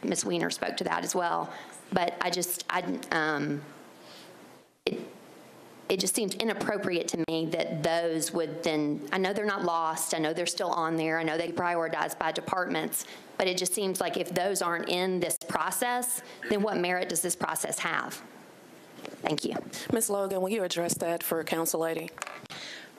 Ms. Weiner spoke to that as well. But it just seemed inappropriate to me that those would then, I know they're not lost, I know they're still on there, I know they prioritized by departments, but it just seems like if those aren't in this process, then what merit does this process have? Thank you. Ms. Logan, will you address that for Council Lady?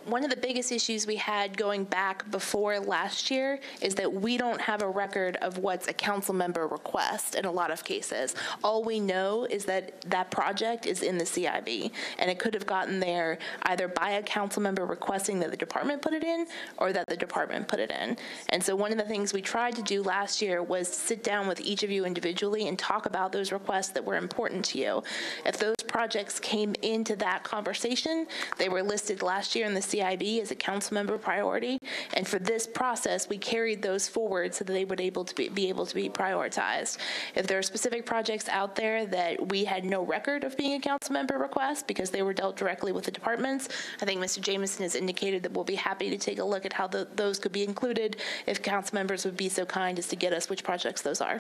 One of the biggest issues we had going back before last year is that we don't have a record of what's a council member request in a lot of cases. All we know is that that project is in the CIB, and it could have gotten there either by a council member requesting that the department put it in or that the department put it in. And so one of the things we tried to do last year was sit down with each of you individually and talk about those requests that were important to you. If those projects came into that conversation, they were listed last year in the CIB as a council member priority, and for this process, we carried those forward so that they would be able to be prioritized. If there are specific projects out there that we had no record of being a council member request because they were dealt directly with the departments, I think Mr. Jameson has indicated that we'll be happy to take a look at how those could be included if council members would be so kind as to get us which projects those are.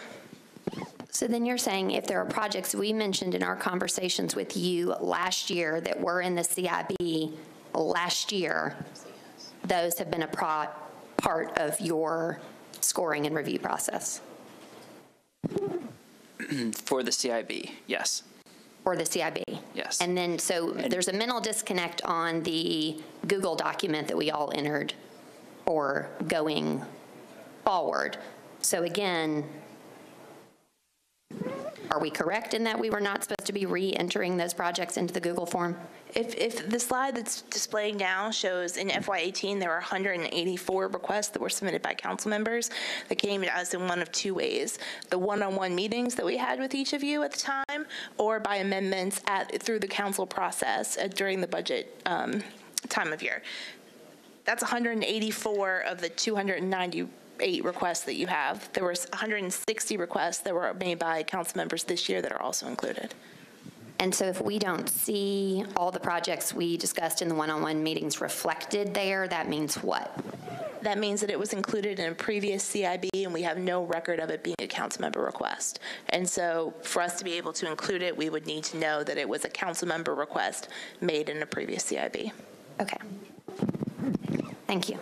So then you're saying if there are projects we mentioned in our conversations with you last year that were in the CIB last year, those have been a part of your scoring and review process? For the CIB, yes. For the CIB? Yes. And then, so there's a mental disconnect on the Google document that we all entered or going forward. So again, Are we correct in that we were not supposed to be re-entering those projects into the Google form? If the slide that's displaying now shows in FY18 there were 184 requests that were submitted by council members that came to us in one of two ways: the one-on-one meetings that we had with each of you at the time, or by amendments through the council process during the budget time of year. That's 184 of the 298 requests that you have. There were 160 requests that were made by council members this year that are also included. And so if we don't see all the projects we discussed in the one-on-one meetings reflected there, that means what? That means that it was included in a previous CIB and we have no record of it being a council member request. And so for us to be able to include it, we would need to know that it was a council member request made in a previous CIB. Okay. Thank you.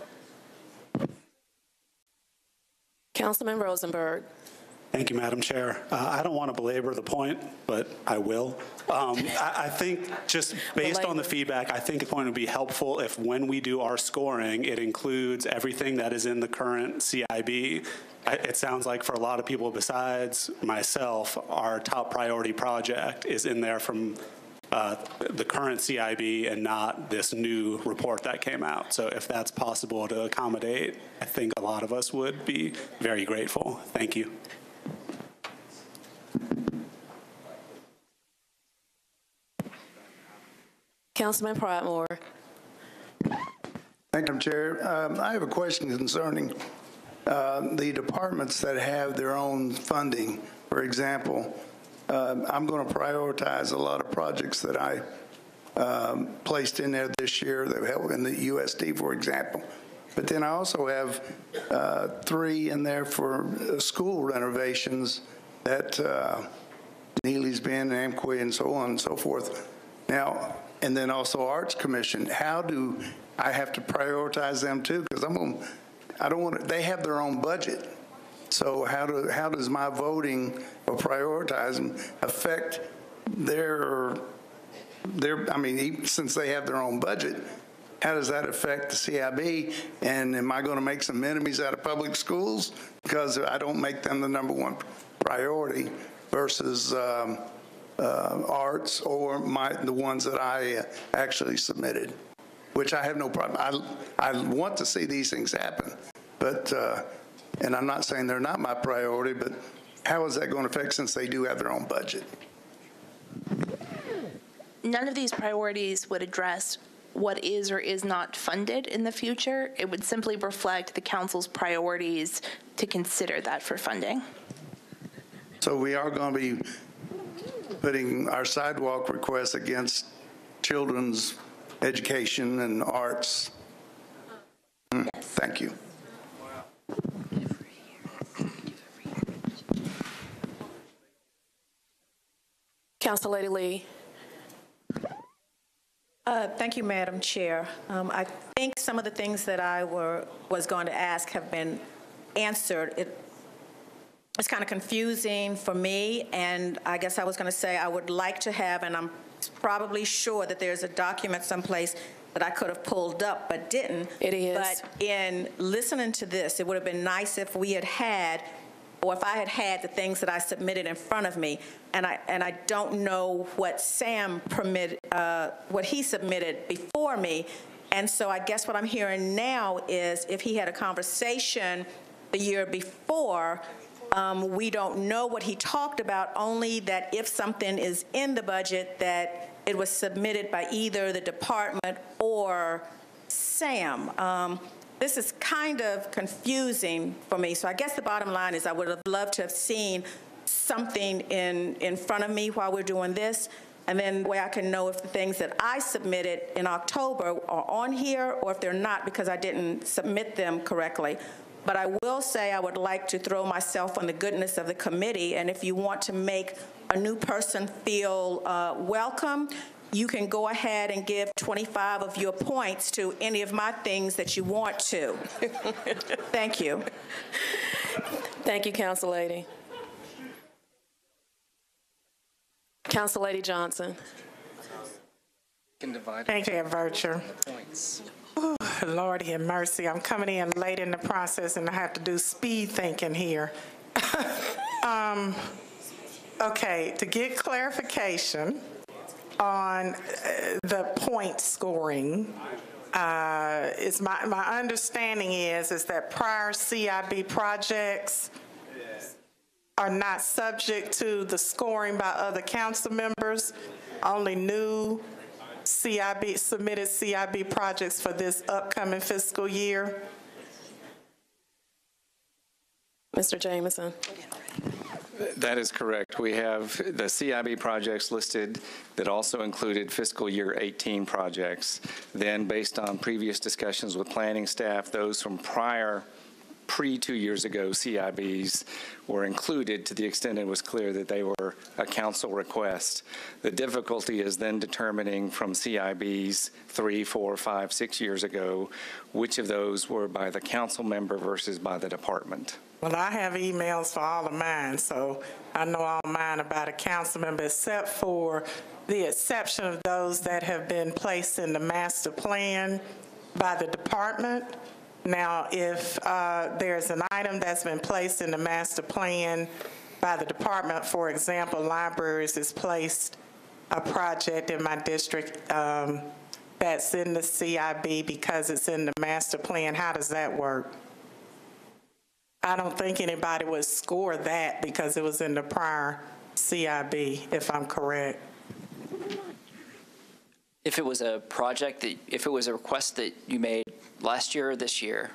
Councilman Rosenberg. Thank you, Madam Chair. I don't want to belabor the point, but I will. I think just based on the feedback, I think it's going to be helpful if when we do our scoring, it includes everything that is in the current CIB. It sounds like for a lot of people besides myself, our top priority project is in there from the current CIB and not this new report that came out. So if that's possible to accommodate, I think a lot of us would be very grateful. Thank you. Councilman Pridemore. Thank you, Madam Chair. I have a question concerning the departments that have their own funding. For example, I'm going to prioritize a lot of projects that I placed in there this year that help in the USD, for example. But then I also have 3 in there for school renovations that Neely's been, Amqui, and so on and so forth. Now, and then also Arts Commission. How do I have to prioritize them too? Because I don't want to, they have their own budget. So how does my voting or prioritizing affect their, I mean, since they have their own budget, how does that affect the CIB? And am I going to make some enemies out of public schools because I don't make them the #1 priority versus arts or the ones that I actually submitted, which I have no problem. I want to see these things happen, but and I'm not saying they're not my priority, but how is that going to affect since they do have their own budget? None of these priorities would address what is or is not funded in the future. It would simply reflect the council's priorities to consider that for funding. So we are going to be putting our sidewalk requests against children's education and arts. Yes. Thank you. Council Lady Lee. Thank you, Madam Chair. I think some of the things that I was going to ask have been answered. It's kind of confusing for me, and I guess I was going to say I would like to have, and I'm probably sure that there's a document someplace that I could have pulled up but didn't. It is. But in listening to this, it would have been nice if we had, or if I had had the things that I submitted in front of me, and I don't know what Sam what he submitted before me, and so I guess what I'm hearing now is if he had a conversation the year before, we don't know what he talked about, only that if something is in the budget that it was submitted by either the department or Sam. This is kind of confusing for me. So I guess the bottom line is I would have loved to have seen something in front of me while we're doing this, and then the way I can know if the things that I submitted in October are on here or if they're not because I didn't submit them correctly. But I will say I would like to throw myself on the goodness of the committee, and if you want to make a new person feel welcome, you can go ahead and give 25 of your points to any of my things that you want to. Thank you. Thank you, Council Lady. Council Lady Johnson. Thank you, Virtue. Oh, Lord have mercy. I'm coming in late in the process and I have to do speed thinking here. Okay, to get clarification on the point scoring, is my understanding is that prior CIB projects are not subject to the scoring by other council members, only new submitted CIB projects for this upcoming fiscal year? Mr. Jameson. That is correct. We have the CIB projects listed that also included fiscal year 18 projects. Then, based on previous discussions with planning staff, those from pre-2 years ago CIBs were included to the extent it was clear that they were a council request. The difficulty is then determining from CIBs 3, 4, 5, 6 years ago which of those were by the council member versus by the department. Well, I have emails for all of mine, so I know all mine about a council member, except for the exception of those that have been placed in the master plan by the department. Now, if there's an item that's been placed in the master plan by the department, for example, libraries has placed a project in my district that's in the CIB because it's in the master plan, how does that work? I don't think anybody would score that because it was in the prior CIB, if I'm correct. If it was a project if it was a request that you made last year or this year,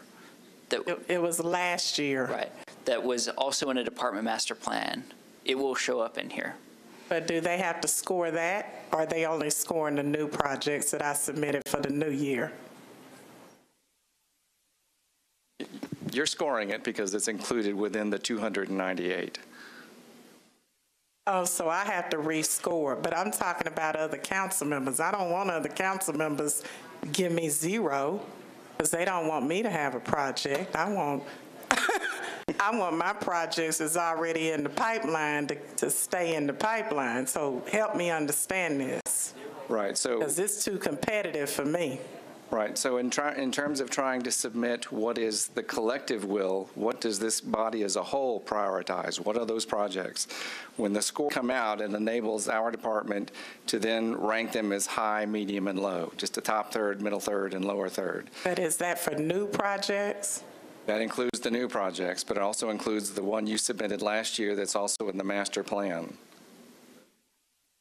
it was last year. Right. That was also in a department master plan, it will show up in here. But do they have to score that, or are they only scoring the new projects that I submitted for the new year? You're scoring it because it's included within the 298. Oh, so I have to rescore, but I'm talking about other council members. I don't want other council members to give me 0 because they don't want me to have a project. I want my projects that's already in the pipeline to stay in the pipeline. So help me understand this. Right. So because it's too competitive for me. Right. So in terms of trying to submit what is the collective will, what does this body as a whole prioritize? What are those projects? When the score come out, it enables our department to then rank them as high, medium, and low, just the top third, middle third, and lower third. But is that for new projects? That includes the new projects, but it also includes the one you submitted last year that's also in the master plan.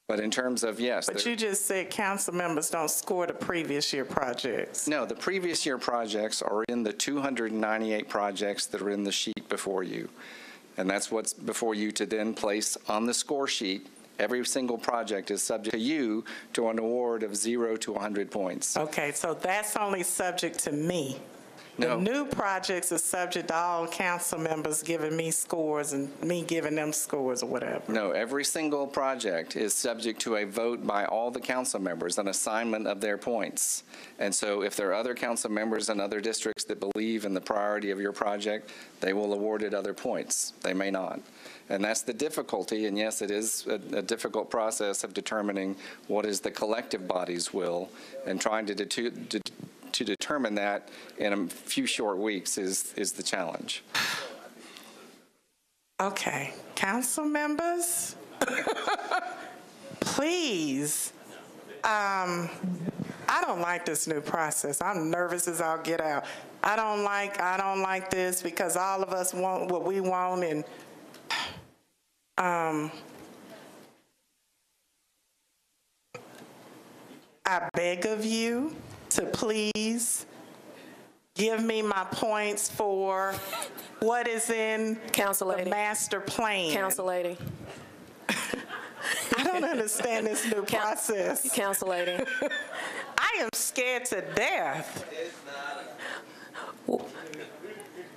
But in terms of, yes. But you just said council members don't score the previous year projects. No, the previous year projects are in the 298 projects that are in the sheet before you. And that's what's before you to then place on the score sheet. Every single project is subject to you to an award of 0 to 100 points. Okay, so that's only subject to me. No. The new projects are subject to all council members giving me scores and me giving them scores or whatever. No, every single project is subject to a vote by all the council members, an assignment of their points. And so if there are other council members in other districts that believe in the priority of your project, they will award it other points. They may not. And that's the difficulty, and yes, it is a difficult process of determining what is the collective body's will, and trying to determine that in a few short weeks is the challenge. Okay, council members, please. I don't like this new process. I'm nervous as I'll get out. I don't like this because all of us want what we want, and I beg of you to please give me my points for what is in the master plan. Council lady. I don't understand this new process. Council lady. I am scared to death.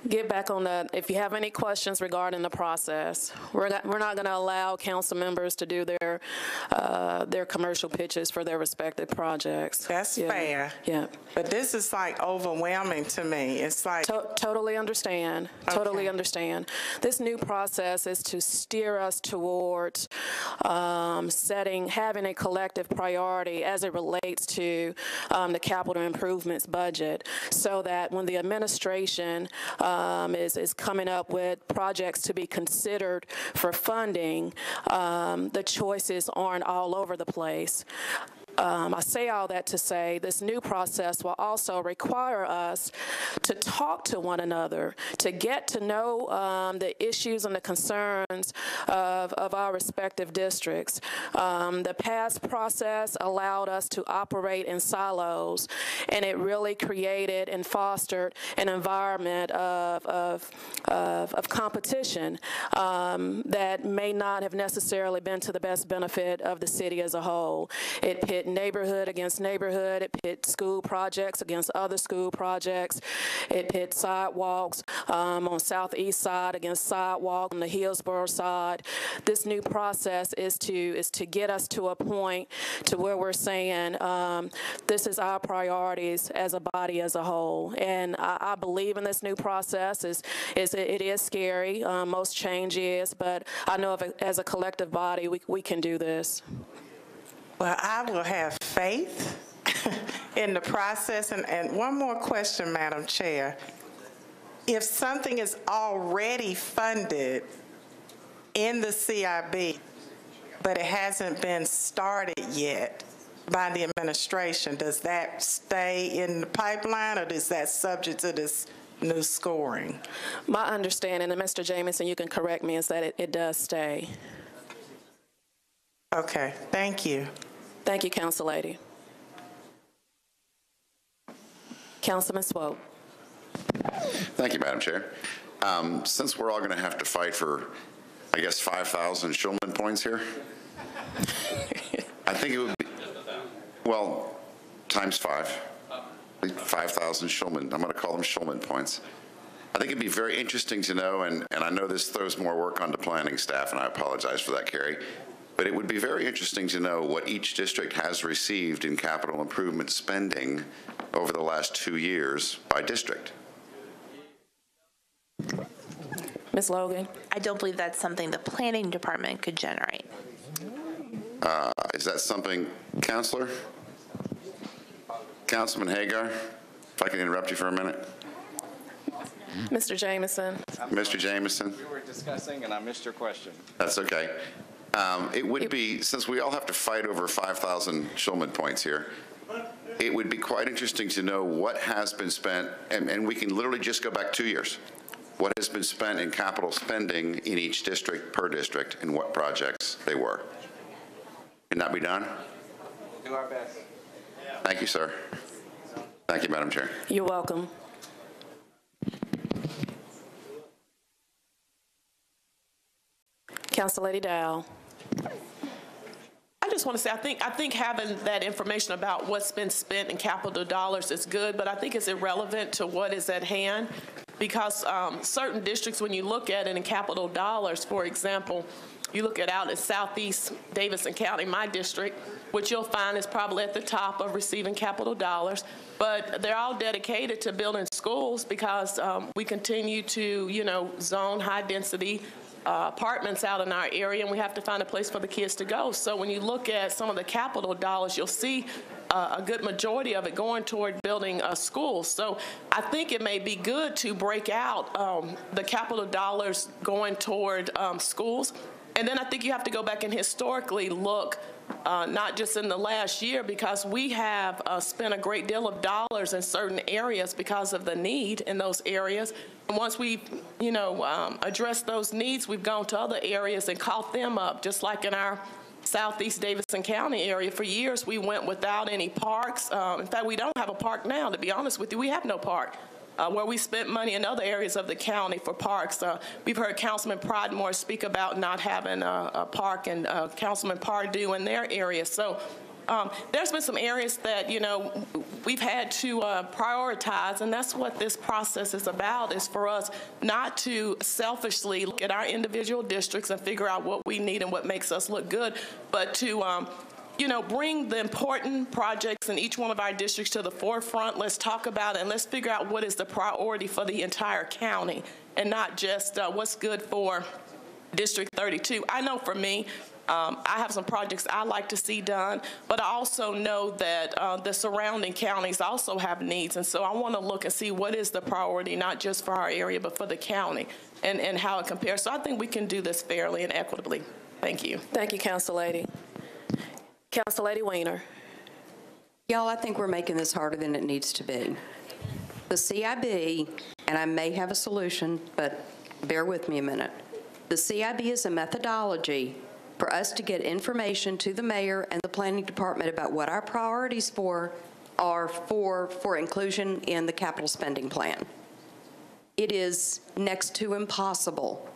Get back on that. If you have any questions regarding the process, we're not going to allow council members to do their commercial pitches for their respective projects. That's fair. Yeah. But this is like overwhelming to me. It's like totally understand. Okay. Totally understand. This new process is to steer us towards having a collective priority as it relates to the capital improvements budget, so that when the administration is coming up with projects to be considered for funding, the choices aren't all over the place. I say all that to say this new process will also require us to talk to one another, to get to know the issues and the concerns of our respective districts. The past process allowed us to operate in silos, and it really created and fostered an environment of competition that may not have necessarily been to the best benefit of the city as a whole. It pit neighborhood against neighborhood. It pit school projects against other school projects. It pit sidewalks on southeast side against sidewalk on the Hillsborough side. This new process is to get us to a point to where we're saying this is our priorities as a body as a whole. And I believe in this new process. It is scary. Most change is, but I know as a collective body we can do this. Well, I will have faith in the process. And one more question, Madam Chair. If something is already funded in the CIB, but it hasn't been started yet by the administration, does that stay in the pipeline, or is that subject to this new scoring? My understanding, and Mr. Jamison, you can correct me, is that it does stay. Okay, thank you. Thank you, Council Lady. Councilman Swope. Thank you, Madam Chair. Since we're all going to have to fight for, I guess, 5,000 Schulman points here, I think it would be, well, times 5,000 Schulman. I'm going to call them Schulman points. I think it'd be very interesting to know, and I know this throws more work onto planning staff, and I apologize for that, Carrie, but it would be very interesting to know what each district has received in capital improvement spending over the last 2 years by district. Ms. Logan? I don't believe that's something the planning department could generate. Is that something, Councilman Hagar, if I can interrupt you for a minute? Mr. Jamison. Mr. Jamison. We were discussing, and I missed your question. That's okay. It would be, since we all have to fight over 5,000 Schulman points here, it would be quite interesting to know what has been spent, and we can literally just go back 2 years. What has been spent in capital spending in each district, per district, and what projects they were. Can that be done? Do our best. Thank you, sir. Thank you, Madam Chair. You're welcome. Council Lady Dow. I just want to say, I think having that information about what's been spent in capital dollars is good, but I think it's irrelevant to what is at hand, because certain districts, when you look at it in capital dollars, for example, you look at out at Southeast Davidson County, my district, which you'll find is probably at the top of receiving capital dollars, but they're all dedicated to building schools because we continue to, zone high density apartments out in our area, and we have to find a place for the kids to go. So when you look at some of the capital dollars, you'll see a good majority of it going toward building schools. So I think it may be good to break out the capital dollars going toward schools. And then I think you have to go back and historically look, not just in the last year, because we have spent a great deal of dollars in certain areas because of the need in those areas. And once we've, addressed those needs, we've gone to other areas and caught them up, just like in our Southeast Davidson County area. For years, we went without any parks. In fact, we don't have a park now, to be honest with you. We have no park. Where we spent money in other areas of the county for parks. We've heard Councilman Pridemore speak about not having a park, and Councilman Pardue in their area. So there's been some areas that, we've had to prioritize, and that's what this process is about, is for us not to selfishly look at our individual districts and figure out what we need and what makes us look good, but to bring the important projects in each one of our districts to the forefront. Let's talk about it, and let's figure out what is the priority for the entire county, and not just what's good for District 32. I know for me, I have some projects I like to see done, but I also know that the surrounding counties also have needs, and so I want to look and see what is the priority, not just for our area, but for the county, and how it compares. So I think we can do this fairly and equitably. Thank you. Thank you, Council Lady. Council Lady Weiner. Y'all, I think we're making this harder than it needs to be. The CIB, and I may have a solution, but bear with me a minute. The CIB is a methodology for us to get information to the mayor and the planning department about what our priorities are for inclusion in the capital spending plan. It is next to impossible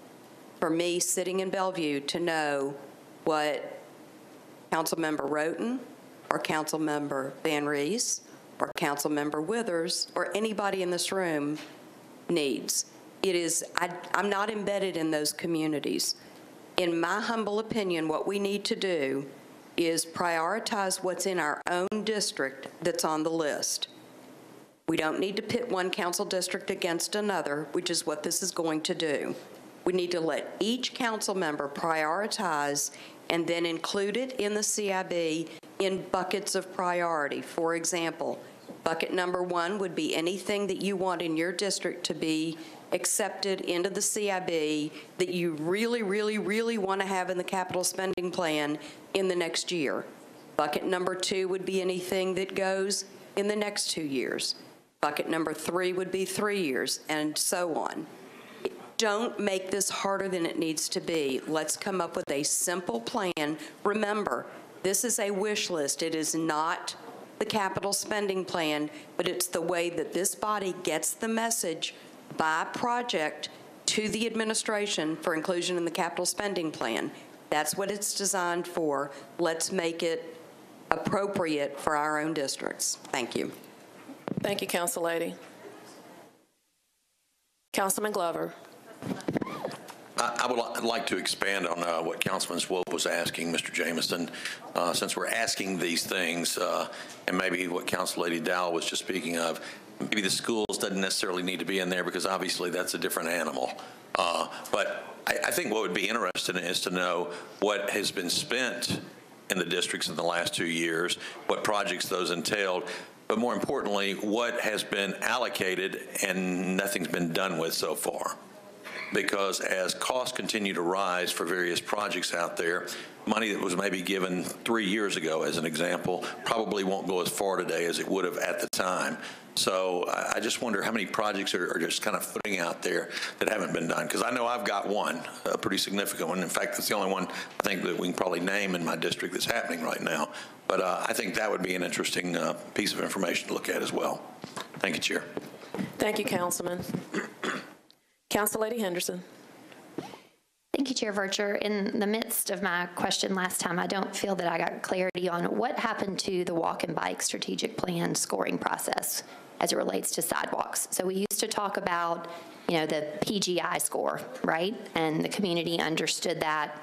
for me sitting in Bellevue to know what Councilmember Roten or Councilmember Van Rees or Councilmember Withers or anybody in this room needs. It is, I'm not embedded in those communities. In my humble opinion, what we need to do is prioritize what's in our own district that's on the list. We don't need to pit one council district against another, which is what this is going to do. We need to let each council member prioritize and then include it in the CIB in buckets of priority. For example, bucket number 1 would be anything that you want in your district to be accepted into the CIB that you really, really, really want to have in the capital spending plan in the next year. Bucket number 2 would be anything that goes in the next 2 years. Bucket number 3 would be 3 years, and so on. Don't make this harder than it needs to be. Let's come up with a simple plan. Remember, this is a wish list. It is not the capital spending plan, but it's the way that this body gets the message by project to the administration for inclusion in the capital spending plan. That's what it's designed for. Let's make it appropriate for our own districts. Thank you. Thank you, Council Lady. Councilman Glover. I would like to expand on what Councilman Swope was asking, Mr. Jameson, since we're asking these things, and maybe what Council Lady Dowell was just speaking of. Maybe the schools doesn't necessarily need to be in there because obviously that's a different animal. But I think what would be interesting is to know what has been spent in the districts in the last 2 years, what projects those entailed, but more importantly, what has been allocated and nothing's been done with so far. Because as costs continue to rise for various projects out there, money that was maybe given 3 years ago, as an example, probably won't go as far today as it would have at the time. So I just wonder how many projects are just kind of footing out there that haven't been done. Because I know I've got one, a pretty significant one. In fact, it's the only one I think that we can probably name in my district that's happening right now. But I think that would be an interesting piece of information to look at as well. Thank you, Chair. Thank you, Councilman. Council Lady Henderson. Thank you, Chair Vercher. In the midst of my question last time, I don't feel that I got clarity on what happened to the walk and bike strategic plan scoring process as it relates to sidewalks. So we used to talk about, you know, the PGI score, right? And the community understood that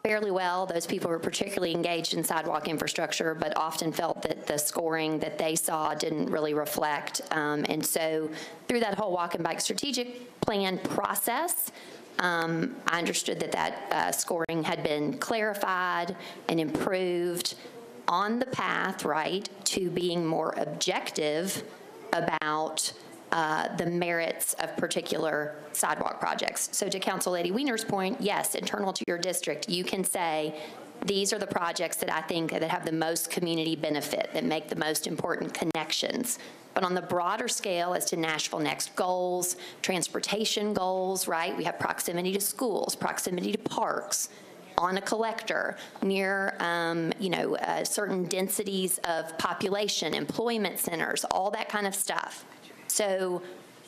fairly well. Those people were particularly engaged in sidewalk infrastructure, but often felt that the scoring that they saw didn't really reflect. And so through that whole walk and bike strategic plan process, I understood that scoring had been clarified and improved on the path, right, to being more objective about the merits of particular sidewalk projects. So to Council Lady Weiner's point, yes, internal to your district, you can say, these are the projects that I think that have the most community benefit, that make the most important connections. But on the broader scale as to Nashville Next goals, transportation goals, right? We have proximity to schools, proximity to parks, on a collector, near certain densities of population, employment centers, all that kind of stuff. So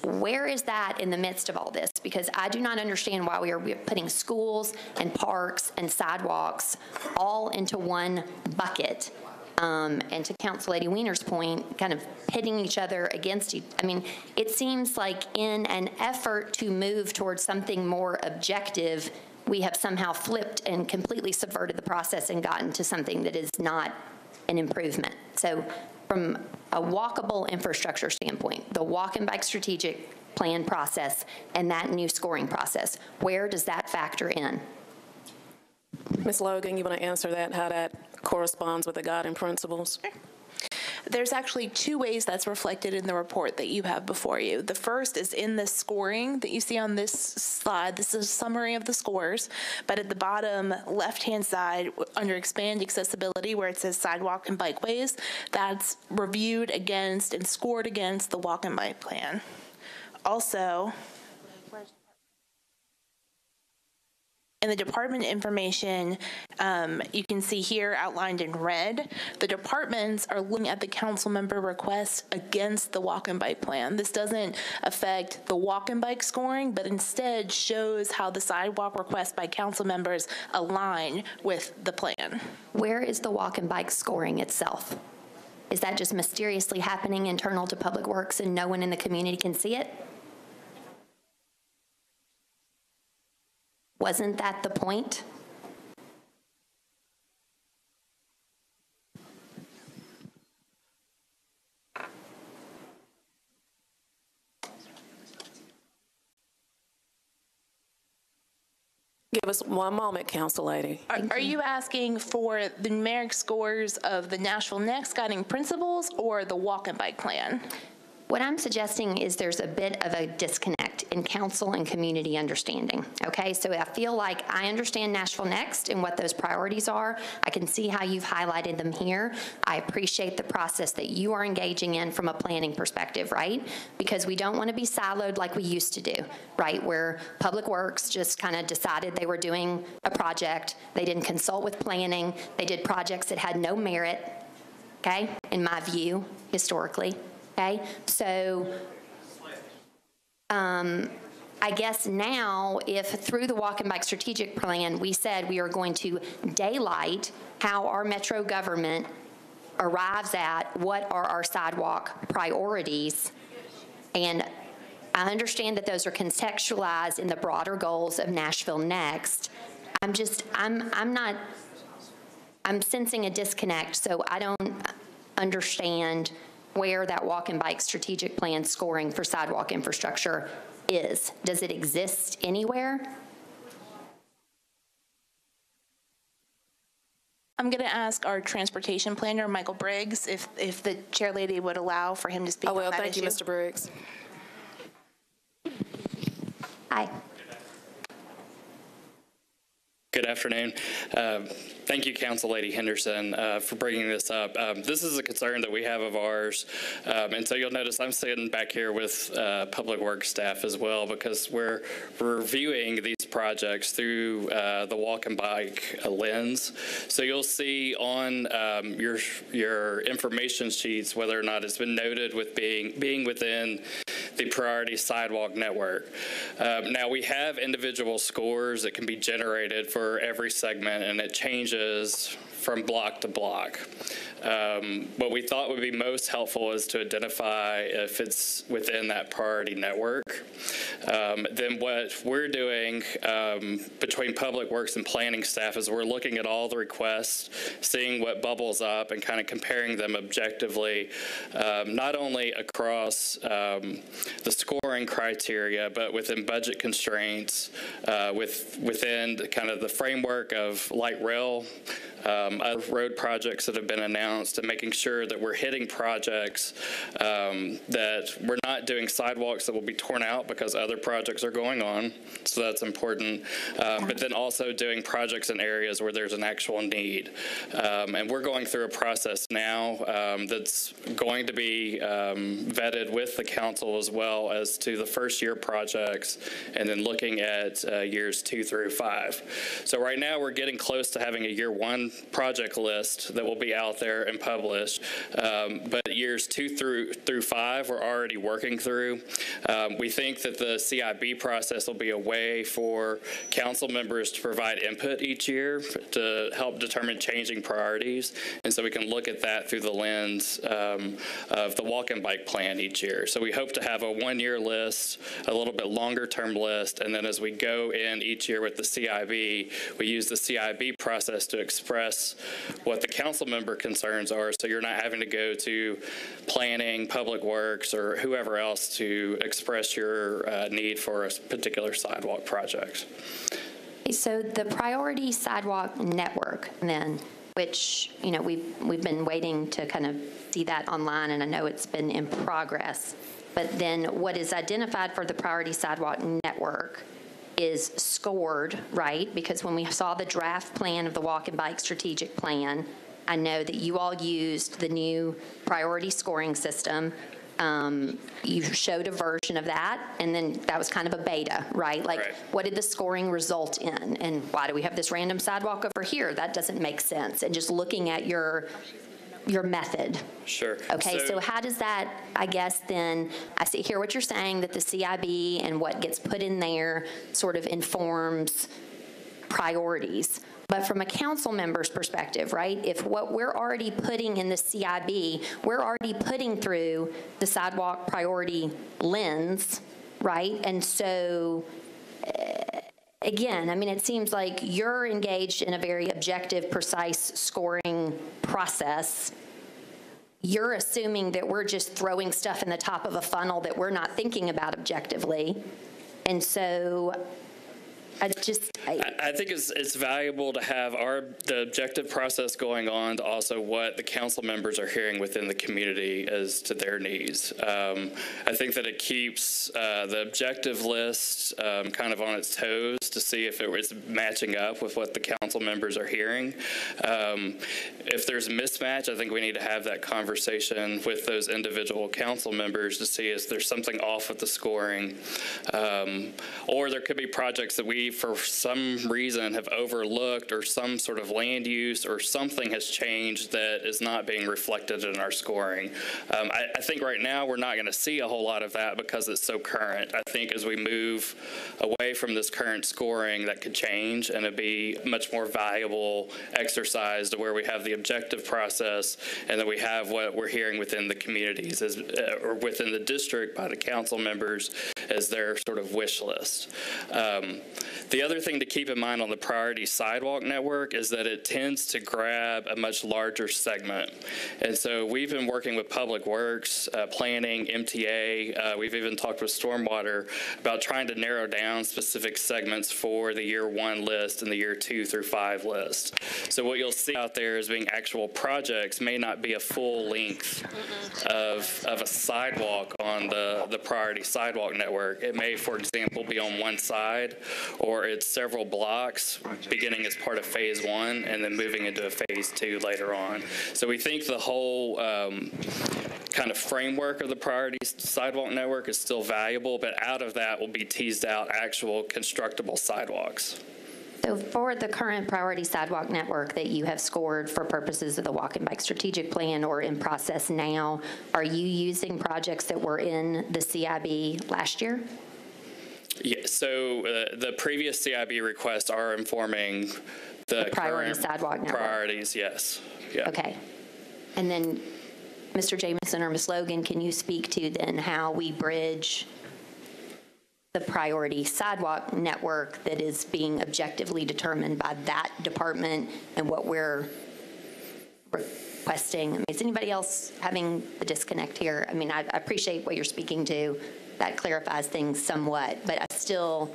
where is that in the midst of all this? Because I do not understand why we are putting schools and parks and sidewalks all into one bucket. And to Council Lady Weiner's point, kind of pitting each other against each. I mean, it seems like in an effort to move towards something more objective, we have somehow flipped and completely subverted the process and gotten to something that is not an improvement. So from a walkable infrastructure standpoint, the walk and bike strategic plan process and that new scoring process, where does that factor in? Ms. Logan, you want to answer that, how that corresponds with the guiding principles? There's actually two ways that's reflected in the report that you have before you. The first is in the scoring that you see on this slide. This is a summary of the scores, but at the bottom left-hand side, under expand accessibility, where it says sidewalk and bikeways, that's reviewed against and scored against the walk and bike plan. Also, in the department information, you can see here outlined in red, the departments are looking at the council member requests against the walk and bike plan. This doesn't affect the walk and bike scoring, but instead shows how the sidewalk requests by council members align with the plan. Where is the walk and bike scoring itself? Is that just mysteriously happening internal to Public Works and no one in the community can see it? Wasn't that the point? Give us one moment, Council Lady. Are you asking for the numeric scores of the Nashville Next guiding principles or the walk and bike plan? What I'm suggesting is there's a bit of a disconnect in council and community understanding, okay? So I feel like I understand Nashville Next and what those priorities are. I can see how you've highlighted them here. I appreciate the process that you are engaging in from a planning perspective, right? Because we don't want to be siloed like we used to do, right? Where Public Works just kind of decided they were doing a project. They didn't consult with planning. They did projects that had no merit, okay, in my view, historically. Okay, so I guess now if through the walk and bike strategic plan we said we are going to daylight how our metro government arrives at what are our sidewalk priorities, and I understand that those are contextualized in the broader goals of Nashville Next. I'm sensing a disconnect, so I don't understand where that walk and bike strategic plan scoring for sidewalk infrastructure is. Does it exist anywhere? I'm going to ask our transportation planner, Michael Briggs, if the chair lady would allow for him to speak on that issue. Thank you, Mr. Briggs. Hi. Good afternoon. Thank you, Council Lady Henderson, for bringing this up. This is a concern that we have of ours, and so you'll notice I'm sitting back here with Public Works staff as well, because we're reviewing these projects through the walk and bike lens. So you'll see on your information sheets whether or not it's been noted with being within the priority sidewalk network. Now we have individual scores that can be generated for every segment, and it changes from block to block. What we thought would be most helpful is to identify if it's within that priority network. Then what we're doing between Public Works and planning staff is we're looking at all the requests, seeing what bubbles up, and kind of comparing them objectively, not only across the scoring criteria, but within budget constraints, within kind of the framework of light rail, other road projects that have been announced, and making sure that we're hitting projects that we're not doing sidewalks that will be torn out because other projects are going on, so that's important, but then also doing projects in areas where there's an actual need. And we're going through a process now that's going to be vetted with the council as well as to the first year projects, and then looking at years 2 through 5. So right now we're getting close to having a year 1 project list that will be out there and published, but years 2 through 5 we're already working through. We think that the CIB process will be a way for council members to provide input each year to help determine changing priorities, and so we can look at that through the lens of the walk and bike plan each year. So we hope to have a 1-year list, a little bit longer term list, and then as we go in each year with the CIB, we use the CIB process to express what the council member concerns are, so you're not having to go to planning, Public Works, or whoever else to express your need for a particular sidewalk project. So the priority sidewalk network then, which, you know, we've been waiting to kind of see that online, and I know it's been in progress. But then what is identified for the priority sidewalk network is scored, right? Because when we saw the draft plan of the walk and bike strategic plan, I know that you all used the new priority scoring system. You showed a version of that, and then that was kind of a beta, right? Like, right. What did the scoring result in? And why do we have this random sidewalk over here? That doesn't make sense. And just looking at your method. Sure. Okay, so how does that, I guess, then, I see hear what you're saying, that the CIB and what gets put in there sort of informs priorities. But from a council member's perspective, right, if what we're already putting in the CIB, we're already putting through the sidewalk priority lens, right? And so, again, I mean, it seems like you're engaged in a very objective, precise scoring process. You're assuming that we're just throwing stuff in the top of a funnel that we're not thinking about objectively. And so I think it's valuable to have the objective process going on to also what the council members are hearing within the community as to their needs. I think that it keeps the objective list kind of on its toes to see if it was matching up with what the council members are hearing. If there's a mismatch, I think we need to have that conversation with those individual council members to see if there's something off with the scoring. Or there could be projects that we, for some reason, have overlooked, or some sort of land use or something has changed that is not being reflected in our scoring. I think right now we're not going to see a whole lot of that because it's so current. I think as we move away from this current scoring, that could change, and it'd be a much more valuable exercise to where we have the objective process and then we have what we're hearing within the communities or within the district by the council members as their sort of wish list. The other thing to keep in mind on the priority sidewalk network is that it tends to grab a much larger segment. And so we've been working with Public Works, planning, MTA. We've even talked with Stormwater about trying to narrow down specific segments for the year 1 list and the year 2 through 5 list. So what you'll see out there as being actual projects may not be a full length of a sidewalk on the priority sidewalk network. It may, for example, be on one side, or it's several blocks beginning as part of phase 1 and then moving into a phase 2 later on. So we think the whole kind of framework of the priority sidewalk network is still valuable, but out of that will be teased out actual constructible sidewalks. So for the current priority sidewalk network that you have scored for purposes of the walk and bike strategic plan or in process now, are you using projects that were in the CIB last year? Yeah, so the previous CIB requests are informing the priority current sidewalk network. Priorities, yes. Yeah. Okay. And then Mr. Jamison or Ms. Logan, can you speak to then how we bridge the priority sidewalk network that is being objectively determined by that department and what we're requesting? I mean, is anybody else having the disconnect here? I mean, I appreciate what you're speaking to. That clarifies things somewhat, but I still,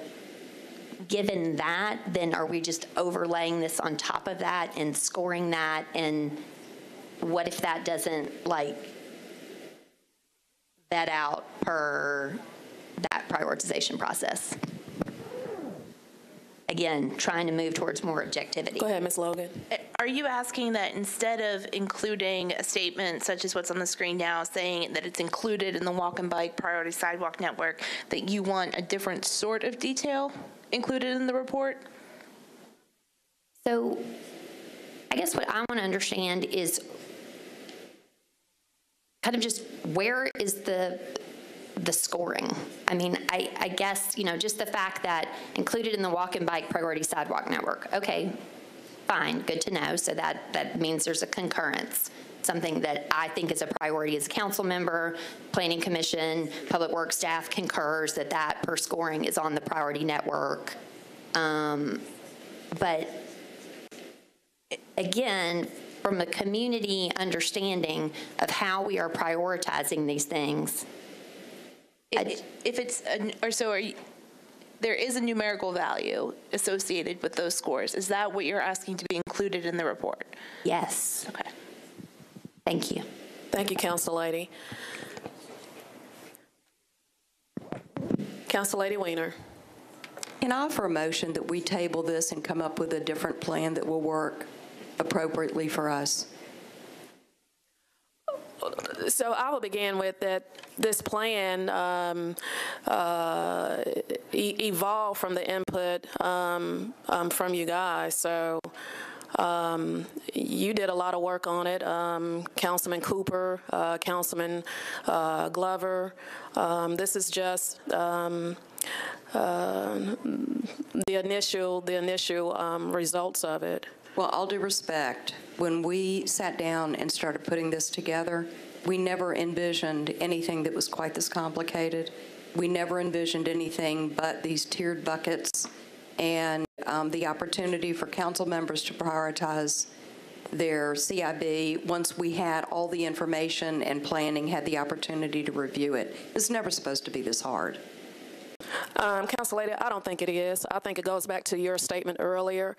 given that, then are we just overlaying this on top of that and scoring that? And what if that doesn't, like, vet out per that prioritization process? Again, trying to move towards more objectivity. Go ahead, Ms. Logan. Are you asking that instead of including a statement such as what's on the screen now saying that it's included in the walk and bike priority sidewalk network, that you want a different sort of detail included in the report? So I guess what I want to understand is kind of just where is the scoring? I mean, I guess, you know, just the fact that included in the walk and bike priority sidewalk network. Okay, fine, good to know. So that means there's a concurrence, something that I think is a priority as a council member, planning commission, public works staff concurs that per scoring is on the priority network. But again, from a community understanding of how we are prioritizing these things, if it's, or so are you, there is a numerical value associated with those scores. Is that what you're asking to be included in the report? Yes. Okay. Thank you. Thank you, Council Lady. Council Lady Weiner. Can I offer a motion that we table this and come up with a different plan that will work appropriately for us? So I will begin with that this plan evolved from the input from you guys. So you did a lot of work on it. Councilman Cooper, Councilman Glover. This is just the initial results of it. Well, all due respect, when we sat down and started putting this together, we never envisioned anything that was quite this complicated. We never envisioned anything but these tiered buckets and the opportunity for council members to prioritize their CIB once we had all the information and planning, had the opportunity to review it. It's never supposed to be this hard. Council Lady, I don't think it is. I think it goes back to your statement earlier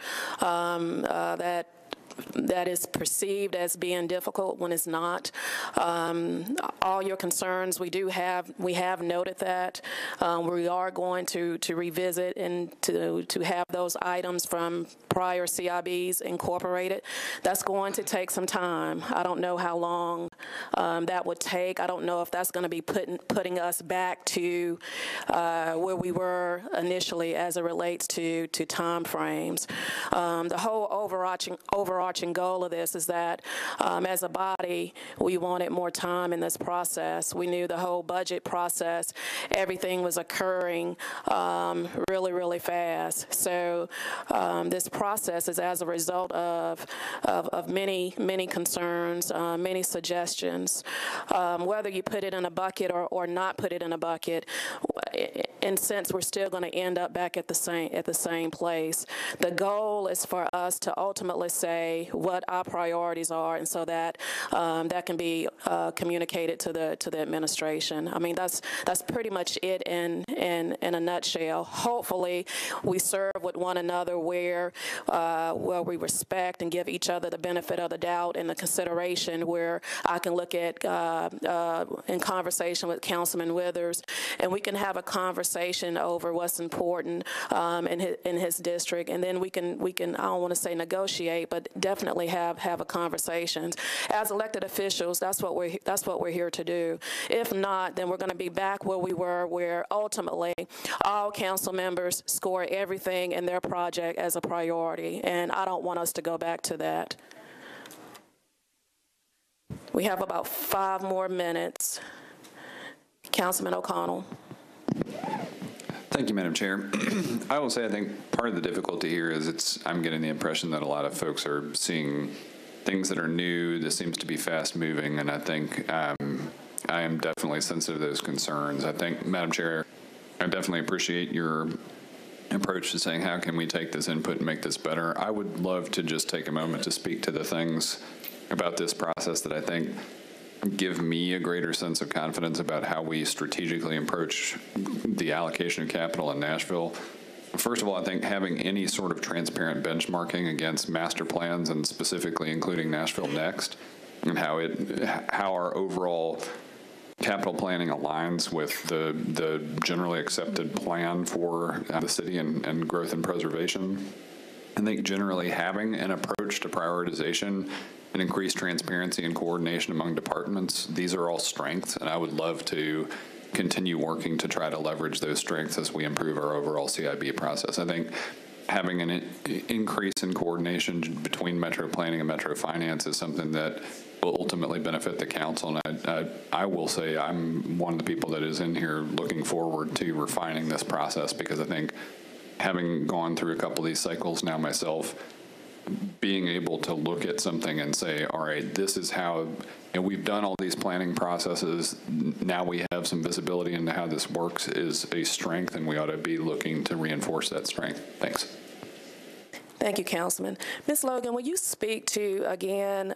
that is perceived as being difficult when it's not. All your concerns, we have noted that. We are going to revisit and to have those items from prior CIBs incorporated. That's going to take some time. I don't know how long that would take. I don't know if that's going to be putting us back to where we were initially as it relates to time frames. The whole overarching goal of this is that as a body, we wanted more time in this process. We knew the whole budget process, everything was occurring really, really fast. So this process is as a result of many, many concerns, many suggestions. Whether you put it in a bucket or not put it in a bucket, in a sense, we're still going to end up back at the same place. The goal is for us to ultimately say what our priorities are, and so that that can be communicated to the administration. I mean, that's pretty much it in a nutshell. Hopefully, we serve with one another where we respect and give each other the benefit of the doubt and the consideration. Where I can look at in conversation with Councilman Withers, and we can have a conversation over what's important in his district, and then we can I don't want to say negotiate, but definitely have a conversation. As elected officials, that's what we're here to do. If not, then we're going to be back where we were, where ultimately all council members score everything in their project as a priority, and I don't want us to go back to that. We have about 5 more minutes. Councilman O'Connell. Thank you, Madam Chair. I will say I think part of the difficulty here is I'm getting the impression that a lot of folks are seeing things that are new. This seems to be fast moving, and I think I am definitely sensitive to those concerns. I think, Madam Chair, I definitely appreciate your approach to saying how can we take this input and make this better. I would love to just take a moment to speak to the things about this process that I think give me a greater sense of confidence about how we strategically approach the allocation of capital in Nashville. First of all, I think having any sort of transparent benchmarking against master plans, and specifically including Nashville Next, and how our overall capital planning aligns with the generally accepted plan for the city and growth and preservation. I think generally having an approach to prioritization and increased transparency and coordination among departments, these are all strengths, and I would love to continue working to try to leverage those strengths as we improve our overall CIB process. I think having an increase in coordination between Metro Planning and Metro Finance is something that will ultimately benefit the council, and I will say I'm one of the people that is in here looking forward to refining this process, because I think having gone through a couple of these cycles now myself, being able to look at something and say, all right, this is how, and we've done all these planning processes, now we have some visibility into how this works, is a strength, and we ought to be looking to reinforce that strength. Thanks. Thank you, Councilman. Ms. Logan, will you speak to, again,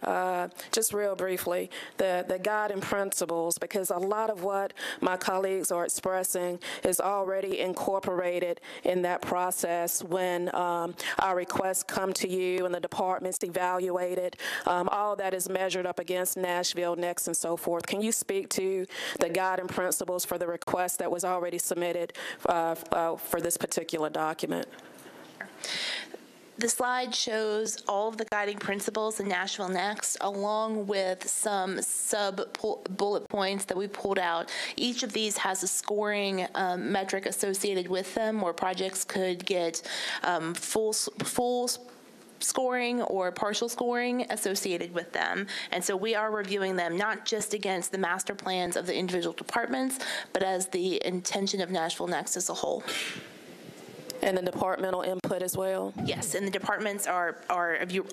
just real briefly, the guiding principles? Because a lot of what my colleagues are expressing is already incorporated in that process when our requests come to you and the departments evaluate it. All that is measured up against Nashville, Next, and so forth. Can you speak to the guiding principles for the request that was already submitted for this particular document? The slide shows all of the guiding principles in Nashville Next, along with some sub-bullet points that we pulled out. Each of these has a scoring metric associated with them, where projects could get full scoring or partial scoring associated with them. And so we are reviewing them not just against the master plans of the individual departments, but as the intention of Nashville Next as a whole. And the departmental input as well? Yes, and the departments are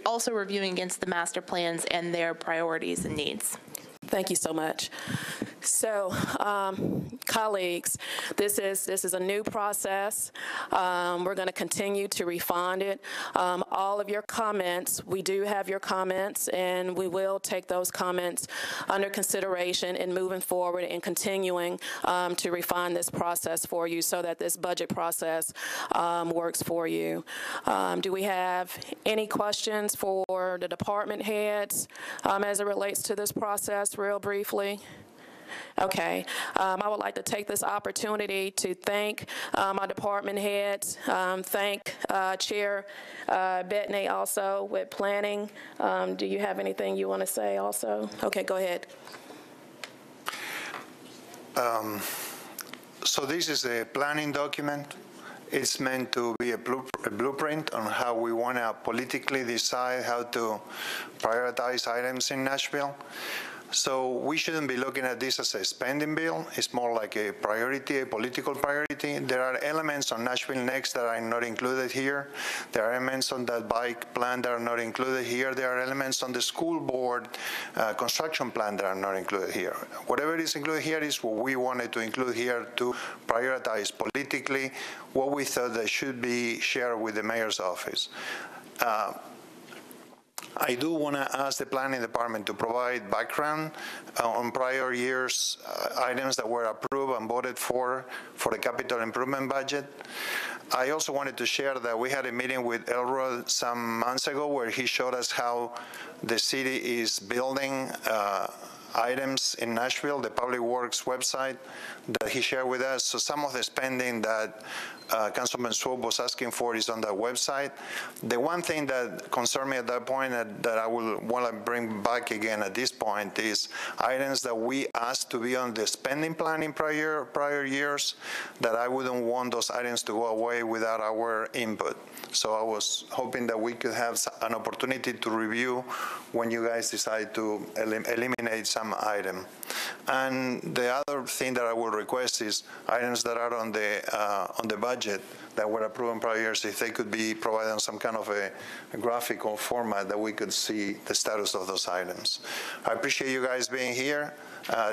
also reviewing against the master plans and their priorities and needs. Thank you so much. So, colleagues, this is a new process. We're going to continue to refine it. All of your comments, we do have your comments, and we will take those comments under consideration in moving forward and continuing to refine this process for you so that this budget process works for you. Do we have any questions for the department heads as it relates to this process, real briefly? Okay. I would like to take this opportunity to thank my department heads, thank Chair Bettany also with planning. Do you have anything you want to say also? Okay, go ahead. So this is a planning document. It's meant to be a blueprint on how we want to politically decide how to prioritize items in Nashville. So we shouldn't be looking at this as a spending bill. It's more like a priority, a political priority. There are elements on Nashville Next that are not included here. There are elements on that bike plan that are not included here. There are elements on the school board construction plan that are not included here. Whatever is included here is what we wanted to include here to prioritize politically what we thought that should be shared with the mayor's office. I do want to ask the planning department to provide background on prior years' items that were approved and voted for the capital improvement budget. I also wanted to share that we had a meeting with Elrod some months ago where he showed us how the city is building items in Nashville, the Public Works website that he shared with us. So some of the spending that Councilman Swope was asking for is on that website. The one thing that concerned me at that point that I will want to bring back again at this point is items that we asked to be on the spending plan in prior years, that I wouldn't want those items to go away without our input. So I was hoping that we could have an opportunity to review when you guys decide to eliminate some item. And the other thing that I will request is items that are on the budget that were approved in prior years, if they could be provided on some kind of a graphical format that we could see the status of those items. I appreciate you guys being here.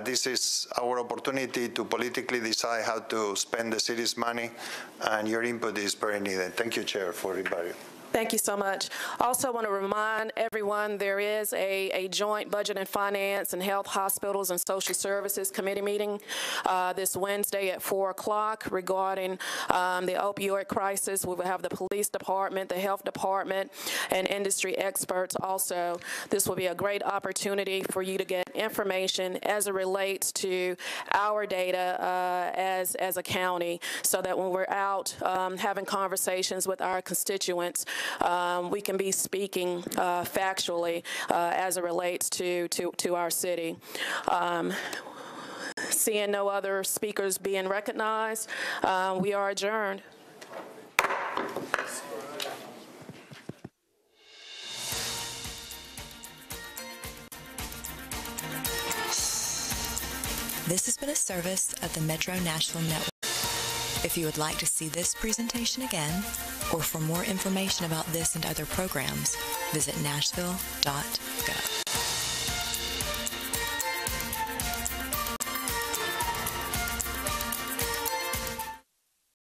This is our opportunity to politically decide how to spend the city's money, and your input is very needed. Thank you, Chair, for everybody. Thank you so much. Also want to remind everyone there is a joint budget and finance and health, hospitals, and social services committee meeting this Wednesday at 4 o'clock regarding the opioid crisis. We will have the police department, the health department, and industry experts also. This will be a great opportunity for you to get information as it relates to our data as a county, so that when we're out having conversations with our constituents, we can be speaking factually as it relates to our city. Seeing no other speakers being recognized, we are adjourned. This has been a service of the Metro Nashville Network. If you would like to see this presentation again, or for more information about this and other programs, visit nashville.gov.